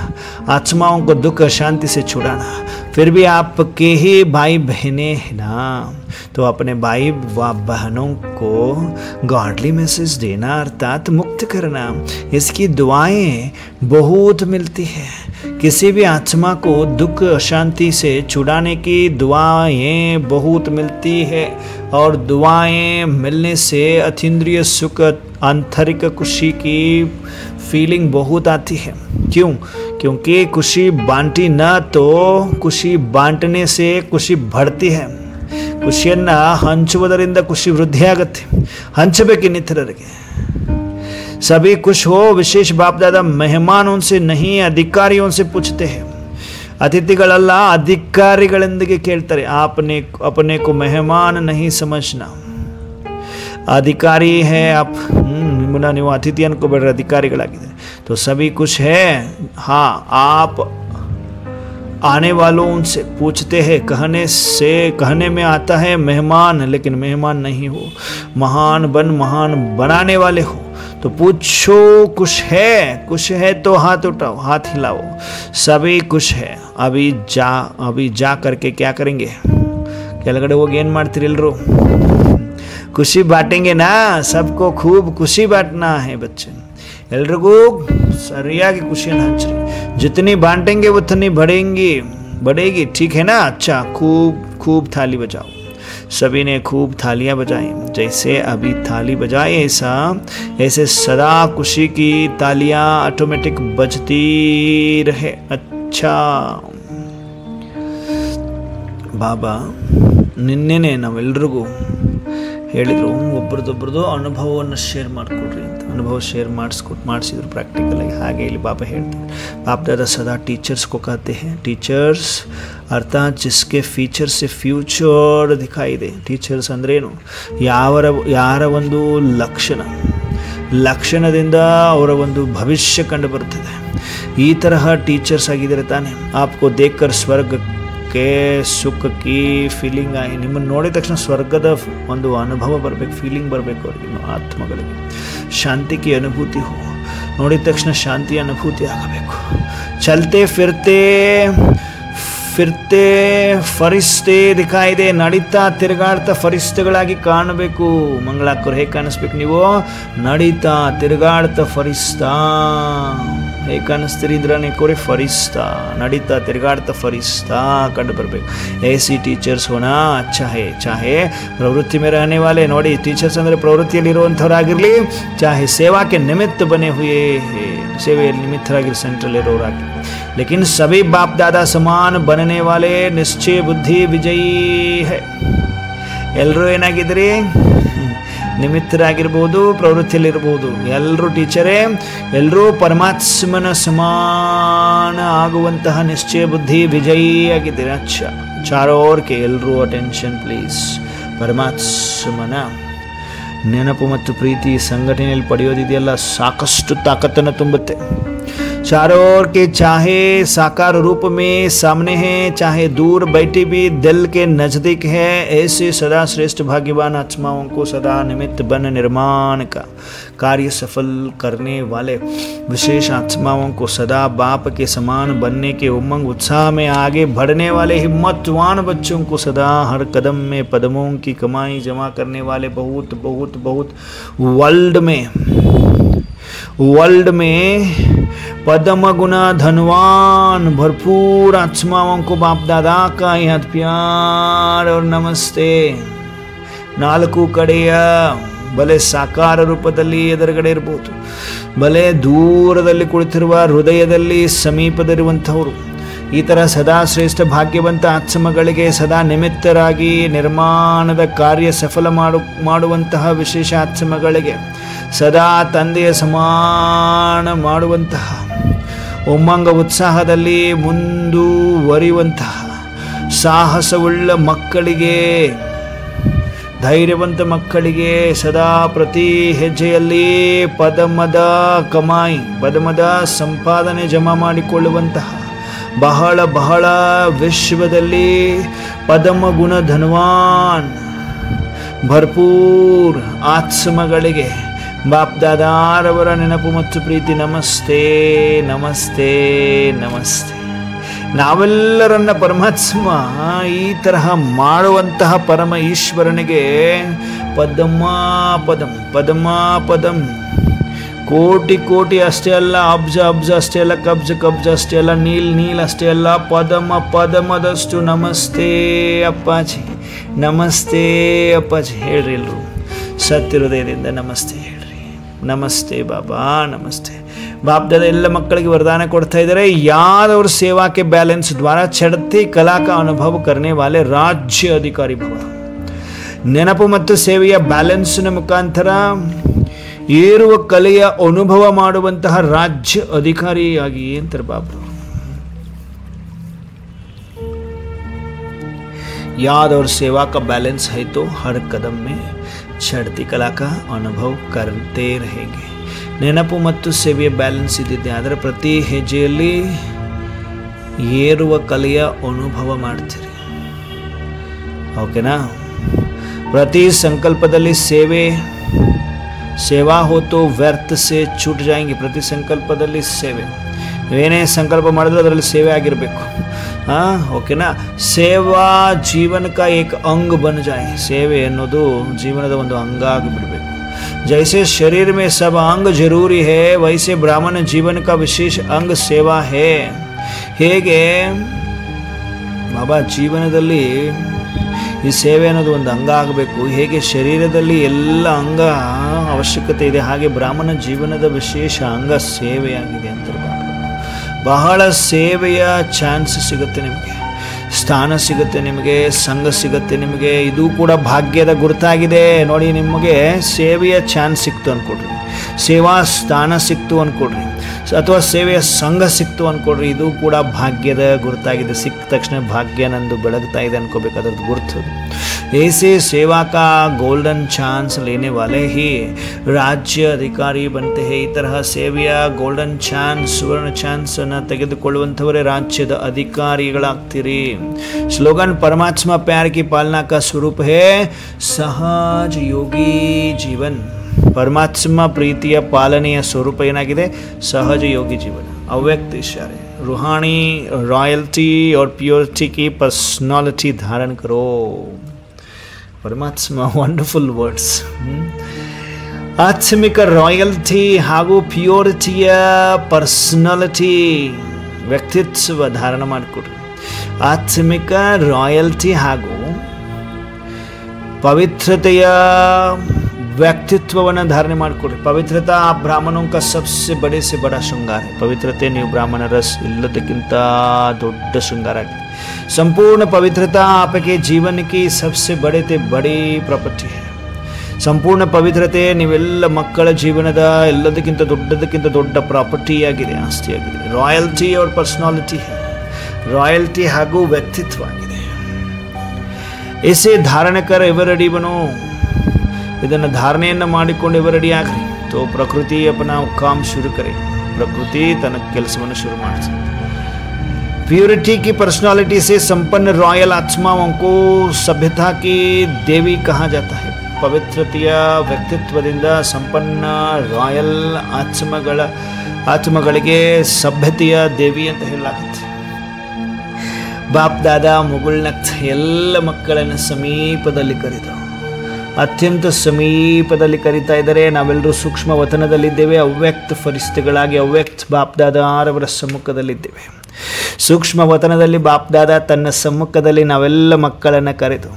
आत्माओं को दुख अशांति से छुड़ाना। फिर भी आपके ही भाई बहनें हैं ना, तो अपने भाई व बहनों को गॉडली मैसेज देना अर्थात मुक्त करना, इसकी दुआएं बहुत मिलती है। किसी भी आत्मा को दुख अशांति से छुड़ाने की दुआएं बहुत मिलती है, और दुआएं मिलने से अतीन्द्रिय सुख आंतरिक खुशी की फीलिंग बहुत आती है। क्यों? क्योंकि खुशी बांटी न तो खुशी बांटने से खुशी बढ़ती है। ಖುಷಿಯನ್ನು ಹಂಚುವುದರಿಂದ ಖುಷಿ ವೃದ್ಧಿ ಆಗುತ್ತೆ, ಹಂಚಬೇಕು ಇನ್ನಿತರರಿಗೆ। सभी खुश हो, विशेष बाप दादा मेहमान उनसे नहीं अधिकारियों से पूछते हैं। अतिथिगळल्ल अधिकारिगळೊಂದಿಗೆ ಕೇಳ್ತಾರೆ। आपने अपने को मेहमान नहीं समझना, अधिकारी है आप, निम्न ನೀವು अतिथि ಅನ್ಕೋಬೇಡ್ರಿ, ಅಧಿಕಾರಿಗಳಾಗಿದ್ದಾರೆ। तो सभी खुश है, हाँ आप आने वालों उनसे पूछते हैं, कहने में आता है मेहमान, लेकिन मेहमान नहीं हो, महान बनाने वाले हो। तो पूछो कुछ है तो हाथ उठाओ, हाथ हिलाओ। सभी कुछ है, अभी जा करके क्या करेंगे? ಕೆಳಗಡೆ ಹೋಗಿ ಏನು ಮಾಡ್ತೀರಿ ಎಲ್ಲರೂ? ಖುಷಿ ಬಾಟೆಂगे ना, सबको खूब खुशी बांटना है बच्चे। ಎಲ್ರಿಗೂ ಸರಿಯಾಗಿ ಖುಷಿಯನ್ನು ಹಂಚ್ರಿ। जितनी बांटेंगे उतनी बढ़ेगी, ठीक है ना? अच्छा, खूब थाली बजाओ। सभी ने खूब थालियां बजाई, जैसे अभी थाली बजाए ऐसे सदा खुशी की तालियां ऑटोमेटिक बजती रहे। अच्छा बाबा ನಿನ್ನೆನೇ ನಾವೆಲ್ಲರಿಗೂ ಹೇಳಿದರು, ಒಬ್ಬರದೊಬ್ಬರದು ಅನುಭವವನ್ನು ಶೇರ್ ಮಾಡಿಕೊಡ್ರಿ ಅಂತ। अनुभव शेयर ಮಾಡಿಸಿದ್ರು ಪ್ರಾಕ್ಟಿಕಲ್ ಆಗಿ। ಹಾಗೆ ಇಲ್ಲಿ ಬಾಬಾ ಹೇಳ್ತಾರೆ, बाप दादा सदा टीचर्स को कहते हैं, टीचर्स अर्थात जिसके फीचर से फ्यूचर दिखाई दे। टीचर्स ಅಂದ್ರೇನು? ಯಾರ ಒಂದು ಲಕ್ಷಣದಿಂದ ಅವರ ಒಂದು ಭವಿಷ್ಯ ಕಂಡು ಬರ್ತದೆ, ಈ ತರಹ ಟೀಚರ್ಸ್ ಆಗಿದ್ದಾರೆ ತಾನೆ। आपको देखकर के सुख की फीलिंग आई ನಿಮ್ಮನ್ನು ನೋಡಿದ ತಕ್ಷಣ ಸ್ವರ್ಗದ ಒಂದು ಅನುಭವ ಬರಬೇಕು, ಫೀಲಿಂಗ್ ಬರಬೇಕು ಅವರಿಗೆ, ಆತ್ಮಗಳಿಗೆ ಶಾಂತಿ की अनुभूति हो, ನೋಡಿದ ತಕ್ಷಣ ಶಾಂತಿಯ ಅನುಭೂತಿ ಆಗಬೇಕು. ಚಲ್ತೆ ಫಿರ್ತೆ ಫರಿಸ್ತೆ ದಿಖಾಯಿ ದೇ, ನಡೀತಾ ತಿರುಗಾಡ್ತಾ ಫರಿಸ್ತೆಗಳಾಗಿ ಕಾಣಬೇಕು. ಮಂಗಳಾಕರು ಹೇಗೆ ಕಾಣಿಸ್ಬೇಕು ನೀವು? ನಡೀತಾ ತಿರುಗಾಡ್ತಾ ಫರಿಸ್ತಾ ಹೇಗೆ ಕಾಣಿಸ್ತೀರಿ ಇದ್ರಾನೆ ಕೋರಿ? ಫರಿಸ್ತಾ, ನಡೀತಾ ತಿರುಗಾಡ್ತಾ ಫರಿಸ್ತಾ ಕಂಡು ಬರಬೇಕು. ऐसी टीचर्स होना अच्छा है, चाहे प्रवृत्ति में रहने वाले, ನೋಡಿ ಟೀಚರ್ಸ್ ಅಂದರೆ ಪ್ರವೃತ್ತಿಯಲ್ಲಿರುವಂಥವರಾಗಿರಲಿ, चाहे सेवा के निमित्त बने हुए ಸೇವೆಯಲ್ಲಿ ನಿಮಿತ್ತರಾಗಿರೋ ಸೆಂಟ್ರಲ್ ಇರೋರಾಗಿ, लेकिन सभी बाप दादा समान बनने वाले निश्चय बुद्धि विजयी है. ಎಲ್ಲರೂ ಏನಾಗಿದ್ರಿ? ನಿಮಿತ್ತರಾಗಿರ್ಬೋದು, ಪ್ರವೃತ್ತಿಯಲ್ಲಿರ್ಬೋದು, ಎಲ್ಲರೂ ಟೀಚರೇ, ಎಲ್ಲರೂ ಪರಮಾತ್ಮನ ಸಮಾನ ಆಗುವಂತಹ ನಿಶ್ಚಯ ಬುದ್ಧಿ ವಿಜಯೀ ಆಗಿದ್ದೀರಿ. ಅಚ್ಚ ಚಾರೋ ಓರ್ ಕೆ ಎಲ್ಲರೂ ಅಟೆನ್ಷನ್ ಪ್ಲೀಸ್. ಪರಮಾತ್ಮನ ನೆನಪು ಮತ್ತು ಪ್ರೀತಿ ಸಂಘಟನೆಯಲ್ಲಿ ಪಡೆಯೋದಿದೆಯಲ್ಲ, ಸಾಕಷ್ಟು ತಾಕತ್ತನ್ನು ತುಂಬುತ್ತೆ. चारों ओर के चाहे साकार रूप में सामने है, चाहे दूर बैठे भी दिल के नज़दीक है, ऐसे सदा श्रेष्ठ भाग्यवान आत्माओं को सदा निमित्त बन निर्माण का कार्य सफल करने वाले विशेष आत्माओं को सदा बाप के समान बनने के उमंग उत्साह में आगे बढ़ने वाले हिम्मतवान बच्चों को सदा हर कदम में पदमों की कमाई जमा करने वाले बहुत बहुत बहुत वर्ल्ड में पदम गुना धनवान भरपूर आत्माओं को बाप दादा का याद प्यार और नमस्ते. ನಾಲ್ಕು ಕಡೆಯ ಬಲೆ ಸಾಕಾರ ರೂಪದಲ್ಲಿ ಎದುರುಗಡೆ ಇರಬಹುದು, ಬಲೆ ದೂರದಲ್ಲಿ ಕುಳಿತಿರುವ ಹೃದಯದಲ್ಲಿ ಸಮೀಪದಲ್ಲಿರುವಂಥವರು, ಈ ಥರ ಸದಾ ಶ್ರೇಷ್ಠ ಭಾಗ್ಯವಂತ ಆತ್ಮಗಳಿಗೆ ಸದಾ ನಿಮಿತ್ತರಾಗಿ ನಿರ್ಮಾಣದ ಕಾರ್ಯ ಸಫಲ ಮಾಡುವಂತಹ ವಿಶೇಷ ಆತ್ಮಗಳಿಗೆ ಸದಾ ತಂದೆಯ ಸಮಾನ ಮಾಡುವಂತಹ ಉಮ್ಮಂಗ ಉತ್ಸಾಹದಲ್ಲಿ ಮುಂದುವರಿಯುವಂತಹ ಸಾಹಸವುಳ್ಳ ಮಕ್ಕಳಿಗೆ, ಧೈರ್ಯವಂತ ಮಕ್ಕಳಿಗೆ ಸದಾ ಪ್ರತಿ ಹೆಜ್ಜೆಯಲ್ಲಿ ಪದಮದ ಕಮಾಯಿ, ಪದಮದ ಸಂಪಾದನೆ ಜಮಾ ಮಾಡಿಕೊಳ್ಳುವಂತಹ ಬಹಳ ಬಹಳ ವಿಶ್ವದಲ್ಲಿ ಪದಮ ಗುಣ ಧನವಾನ್ ಭರ್ಪೂರ್ ಆತ್ಮಗಳಿಗೆ ಬಾಪ್ ದಾದಾರವರ ನೆನಪು ಮತ್ತು ಪ್ರೀತಿ. ನಮಸ್ತೆ ನಮಸ್ತೆ ನಮಸ್ತೆ. ನಾವೆಲ್ಲರನ್ನ ಪರಮಾತ್ಮ ಈ ತರಹ ಮಾಡುವಂತಹ ಪರಮ ಈಶ್ವರನಿಗೆ ಪದಮ ಪದಂ ಪದಮ ಪದಂ, ಕೋಟಿ ಕೋಟಿ ಅಷ್ಟೇ ಅಲ್ಲ, ಅಬ್ಜ ಅಬ್ಜ ಅಷ್ಟೇ ಅಲ್ಲ, ಕಬ್ಜ ಕಬ್ಜ ಅಷ್ಟೇ ಅಲ್ಲ, ನೀಲ್ ನೀಲ್ ಅಷ್ಟೇ ಅಲ್ಲ, ಪದಮ ಪದಮದಷ್ಟು ನಮಸ್ತೆ ಅಪ್ಪಾಜಿ, ನಮಸ್ತೆ ಅಪ್ಪಾಜಿ ಹೇಳ್ರಿ. ಎಲ್ಲರೂ ಸತ್ಯ ಹೃದಯದಿಂದ ನಮಸ್ತೆ ಹೇಳ್ರಿ. ನಮಸ್ತೆ ಬಾಬಾ, ನಮಸ್ತೆ. बाप दादा ಎಲ್ಲ ಮಕ್ಕಳಿಗೆ वरदान ಕೊಡ್ತಾ ಇದ್ದಾರೆ. याद और सेवा के बैलेंस द्वारा चढ़ती कला का अनुभव करने वाले राज्य अधिकारी भव. ನೆನಪು ಮತ್ತು ಸೇವೆಯ ಬ್ಯಾಲೆನ್ಸ್ನ ಮುಖಾಂತರ ಏರುವ ಕಲೆಯ ಅನುಭವ ಮಾಡುವಂತಹ ರಾಜ್ಯ ಅಧಿಕಾರಿಯಾಗಿ ಅಂತಾರೆ ಬಾಬು. याद और सेवा का बैलेंस है तो हर कदम में चढ़ती कला का अनुभव करते रहेंगे. ನೆನಪು ಮತ್ತು ಸೇವೆಯ ಬ್ಯಾಲೆನ್ಸ್ ಇದ್ದಿದೆ, ಅದರ ಪ್ರತಿ ಹೆಜ್ಜೆಯಲ್ಲಿ ಏರುವ ಕಲೆಯ ಅನುಭವ ಮಾಡ್ತೀರಿ. ಓಕೆನಾ? ಪ್ರತಿ ಸಂಕಲ್ಪದಲ್ಲಿ ಸೇವಾ हो तो व्यर्थ से छूट जाएंगे. ಪ್ರತಿ ಸಂಕಲ್ಪದಲ್ಲಿ ಸೇವೆ, ಏನೇ ಸಂಕಲ್ಪ ಮಾಡಿದ್ರು ಅದರಲ್ಲಿ ಸೇವೆ ಆಗಿರಬೇಕು. ಓಕೆನಾ? ಸೇವಾ ಜೀವನ का एक अंग बन जाए. ಸೇವೆ ಅನ್ನೋದು ಜೀವನದ ಒಂದು ಅಂಗ ಆಗಿಬಿಡಬೇಕು. जैसे शरीर में सब अंग जरूरी है, वैसे ब्राह्मण जीवन का विशेष अंग सेवा है. ಹೇಗೆ ಬಾಬಾ ಜೀವನದಲ್ಲಿ ಈ ಸೇವೆ ಅನ್ನೋದು ಒಂದು ಅಂಗ ಆಗಬೇಕು, ಹೇಗೆ ಶರೀರದಲ್ಲಿ ಎಲ್ಲ ಅಂಗ ಅವಶ್ಯಕತೆ ಇದೆ, ಹಾಗೆ ಬ್ರಾಹ್ಮಣ ಜೀವನದ ವಿಶೇಷ ಅಂಗ ಸೇವೆಯಾಗಿದೆ ಅಂತಾರೆ ಬಾಬಾ. ಬಹಳ ಸೇವೆಯ ಚಾನ್ಸ್ ಸಿಗುತ್ತೆ ನಿಮಗೆ, ಸ್ಥಾನ ಸಿಗುತ್ತೆ ನಿಮಗೆ, ಸಂಘ ಸಿಗುತ್ತೆ ನಿಮಗೆ. ಇದು ಕೂಡ ಭಾಗ್ಯದ ಗುರುತಾಗಿದೆ ನೋಡಿ. ನಿಮಗೆ ಸೇವೆಯ ಚಾನ್ಸ್ ಸಿಕ್ತು ಅಂದ್ಕೊಡ್ರಿ, ಸೇವಾ ಸ್ಥಾನ ಸಿಕ್ತು ಅಂದ್ಕೊಡ್ರಿ, ಅಥವಾ ಸೇವೆಯ ಸಂಘ ಸಿಕ್ತು ಅಂದ್ಕೊಡ್ರಿ. ಇದು ಕೂಡ ಭಾಗ್ಯದ ಗುರುತಾಗಿದೆ. ಸಿಕ್ಕ ತಕ್ಷಣ ಭಾಗ್ಯ ನಂದು ಬೆಳಗ್ತಾ ಇದೆ ಅನ್ಕೋಬೇಕು, ಅದರದ್ದು ಗುರುತು. ऐसे सेवा का गोल्डन चांस लेने वाले ही राज्य अधिकारी बनते हैं. ಈ ತರಹ ಸೇವೆಯ ಗೋಲ್ಡನ್ ಚಾನ್ಸ್, ಸುವರ್ಣ ಚಾನ್ಸ್ ಅನ್ನು ತೆಗೆದುಕೊಳ್ಳುವಂಥವರೇ ರಾಜ್ಯದ ಅಧಿಕಾರಿಗಳಾಗ್ತೀರಿ. ಸ್ಲೋಗನ್ परमात्मा प्यार की पालना का स्वरूप है सहज योगी जीवन. ಪರಮಾತ್ಮ ಪ್ರೀತಿಯ ಪಾಲನೆಯ ಸ್ವರೂಪ ಏನಾಗಿದೆ? ಸಹಜ ಯೋಗಿ ಜೀವನ. ಅವ್ಯಕ್ತ ಇशारे रूहानी रॉयल्टी और प्योरिटी की पर्सनालिटी धारण करो. परमात्मा ವಂಡರ್ಫುಲ್ ವರ್ಡ್ಸ್. ಆತ್ಮಿಕ ರಾಯಲ್ಟಿ ಹಾಗೂ ಪ್ಯೂರಿಟಿಯ ಪರ್ಸನಾಲಿಟಿ ವ್ಯಕ್ತಿತ್ವ ಧಾರಣ ಮಾಡಿಕೊಡ್ರಿ. ಆತ್ಮಿಕ ರಾಯಲ್ಟಿ ಹಾಗೂ ಪವಿತ್ರತೆಯ ವ್ಯಕ್ತಿತ್ವವನ್ನು ಧಾರಣೆ ಮಾಡಿಕೊಡ್ರಿ. ಪವಿತ್ರತಾ ಬ್ರಾಹ್ಮಣों का सबसे बड़े से बड़ा श्रृंगार है. ಪವಿತ್ರತೆ ನೀವು ಬ್ರಾಹ್ಮಣರ ಎಲ್ಲದಕ್ಕಿಂತ ದೊಡ್ಡ ಶೃಂಗಾರ ಆಗಿದೆ. संपूर्ण पवित्रता आपके जीवन की सबसे बड़े ते बड़ी प्रॉपर्टी है. ಸಂಪೂರ್ಣ ಪವಿತ್ರತೆ ನೀವೆಲ್ಲ ಮಕ್ಕಳ ಜೀವನದ ಎಲ್ಲದಕ್ಕಿಂತ ದೊಡ್ಡ ಪ್ರಾಪರ್ಟಿ ಆಗಿದೆ, ಆಸ್ತಿಯಾಗಿದೆ. ರಾಯಲ್ಟಿ और पर्सनालिटी है. ರಾಯಲ್ಟಿ ಹಾಗೂ ವ್ಯಕ್ತಿತ್ವ ಆಗಿದೆ. ऐसे धारण कर एवरडी बनो. ಇದನ್ನು ಧಾರಣೆಯನ್ನು ಮಾಡಿಕೊಂಡು ಎವರಡಿ ಆಗ್ರಿ. तो प्रकृति अपना काम शुरू करे. प्रकृति ತನ್ನ ಕೆಲಸವನ್ನು ಶುರು ಮಾಡಿಸಿ. प्योरिटी की पर्सनालिटी से संपन्न रॉयल आत्माओं को सभ्यता की देवी कहा जाता है. ಪವಿತ್ರತೆಯ ವ್ಯಕ್ತಿತ್ವದಿಂದ ಸಂಪನ್ನ ರಾಯಲ್ ಆತ್ಮಗಳಿಗೆ ಸಭ್ಯತೆಯ ದೇವಿ ಅಂತ ಹೇಳಲಾಗುತ್ತೆ. ಬಾಪ್ ದಾದಾ ಮುಗುಳ್ನಕ್ತ್ ಎಲ್ಲ ಮಕ್ಕಳನ್ನು ಸಮೀಪದಲ್ಲಿ ಕರೆದು ಅತ್ಯಂತ ಸಮೀಪದಲ್ಲಿ ಕರೀತಾ ಇದ್ದಾರೆ. ನಾವೆಲ್ಲರೂ ಸೂಕ್ಷ್ಮ ವತನದಲ್ಲಿದ್ದೇವೆ. ಅವ್ಯಕ್ತ ಫರಿಸ್ತೆಗಳಾಗಿ ಅವ್ಯಕ್ತ ಬಾಪ್ ದಾದಾರವರ ಸಮ್ಮುಖದಲ್ಲಿದ್ದೇವೆ. ಸೂಕ್ಷ್ಮ ವತನದಲ್ಲಿ ಬಾಪ್ ದಾದಾ ತನ್ನ ಸಮ್ಮುಖದಲ್ಲಿ ನಾವೆಲ್ಲ ಮಕ್ಕಳನ್ನು ಕರೆದು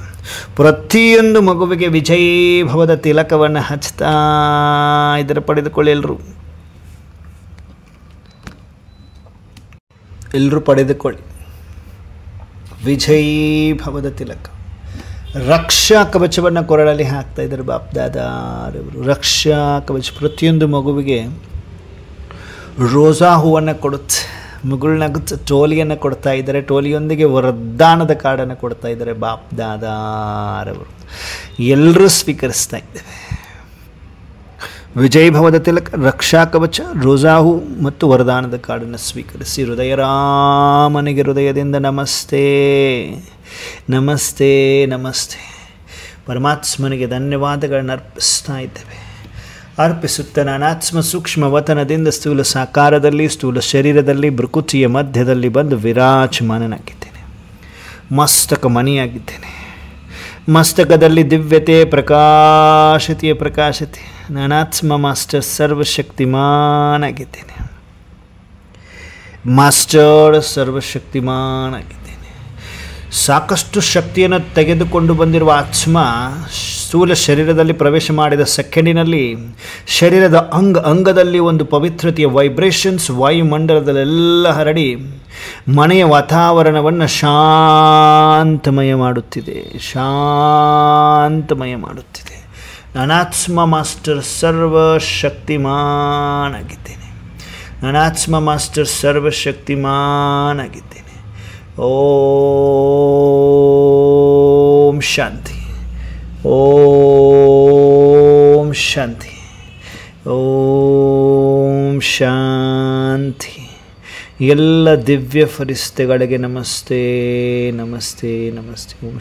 ಪ್ರತಿಯೊಂದು ಮಗುವಿಗೆ ವಿಜಯೀ ಭವದ ತಿಲಕವನ್ನು ಹಚ್ತಾ ಇದರ ಪಡೆದುಕೊಳ್ಳಿ. ಎಲ್ಲರೂ ಪಡೆದುಕೊಳ್ಳಿ ವಿಜಯೀ ಭವದ ತಿಲಕ. ರಕ್ಷಾ ಕವಚವನ್ನು ಕೊರಳಲ್ಲಿ ಹಾಕ್ತಾ ಇದ್ದಾರೆ ಬಾಪ್ ದಾದಾರವರು. ರಕ್ಷಾ ಕವಚ ಪ್ರತಿಯೊಂದು ಮಗುವಿಗೆ ರೋಜಾ ಹೂವನ್ನು ಕೊಡುತ್ತೆ. ಮುಗುಳ್ನಗುತ್ತ ಟೋಲಿಯನ್ನು ಕೊಡ್ತಾ ಇದ್ದಾರೆ. ಟೋಲಿಯೊಂದಿಗೆ ವರದಾನದ ಕಾರ್ಡನ್ನು ಕೊಡ್ತಾ ಇದ್ದಾರೆ ಬಾಪ್ ದಾದಾರವರು. ಎಲ್ಲರೂ ಸ್ವೀಕರಿಸ್ತಾ ಇದ್ದೇವೆ. ವಿಜಯ್ ಭವದ ತಿಲಕ, ರಕ್ಷಾ ಕವಚ, ರೋಜಾಹು ಮತ್ತು ವರದಾನದ ಕಾರ್ಡನ್ನು ಸ್ವೀಕರಿಸಿ ಹೃದಯರಾಮನಿಗೆ ಹೃದಯದಿಂದ ನಮಸ್ತೆ ನಮಸ್ತೆ ನಮಸ್ತೆ. ಪರಮಾತ್ಮನಿಗೆ ಧನ್ಯವಾದಗಳನ್ನು ಅರ್ಪಿಸ್ತಾ ಇದ್ದೇವೆ. ಅರ್ಪಿಸುತ್ತ ನಾನಾತ್ಮ ಸೂಕ್ಷ್ಮ ವತನದಿಂದ ಸ್ಥೂಲ ಸಾಕಾರದಲ್ಲಿ ಸ್ಥೂಲ ಶರೀರದಲ್ಲಿ ಭೃಕುಟಿಯ ಮಧ್ಯದಲ್ಲಿ ಬಂದು ವಿರಾಜಮಾನನಾಗಿದ್ದೇನೆ. ಮಸ್ತಕ ಮಣಿಯಾಗಿದ್ದೇನೆ. ಮಸ್ತಕದಲ್ಲಿ ದಿವ್ಯತೆ ಪ್ರಕಾಶತೆಯ ಪ್ರಕಾಶತೆ. ನಾನಾತ್ಮ ಮಾಸ್ಟರ್ ಸರ್ವಶಕ್ತಿಮಾನಾಗಿದ್ದೇನೆ. ಮಾಸ್ಟರ್ ಸರ್ವಶಕ್ತಿಮಾನಾಗಿದ್ದೇನೆ. ಸಾಕಷ್ಟು ಶಕ್ತಿಯನ್ನು ತೆಗೆದುಕೊಂಡು ಬಂದಿರುವ ಆತ್ಮ ಸ್ಥೂಲ ಶರೀರದಲ್ಲಿ ಪ್ರವೇಶ ಮಾಡಿದ ಸೆಕೆಂಡಿನಲ್ಲಿ ಶರೀರದ ಅಂಗದಲ್ಲಿ ಒಂದು ಪವಿತ್ರತೆಯ ವೈಬ್ರೇಷನ್ಸ್ ವಾಯುಮಂಡಲದಲ್ಲೆಲ್ಲ ಹರಡಿ ಮನೆಯ ವಾತಾವರಣವನ್ನು ಶಾಂತಮಯ ಮಾಡುತ್ತಿದೆ. ನಾನಾತ್ಮ ಮಾಸ್ಟರ್ ಸರ್ವಶಕ್ತಿಮಾನಾಗಿದ್ದೇನೆ. ನಾನಾತ್ಮ ಮಾಸ್ಟರ್ ಸರ್ವಶಕ್ತಿಮಾನಾಗಿದ್ದೇನೆ. ಓಂ ಶಾಂತಿ. ಓಂ ಶಾಂತಿ. ಓಂ ಶಾಂತಿ. ಎಲ್ಲ ದಿವ್ಯ ಫರಿಸ್ತೆಗಳಿಗೆ ನಮಸ್ತೆ ನಮಸ್ತೆ ನಮಸ್ತೆ. ಓಂ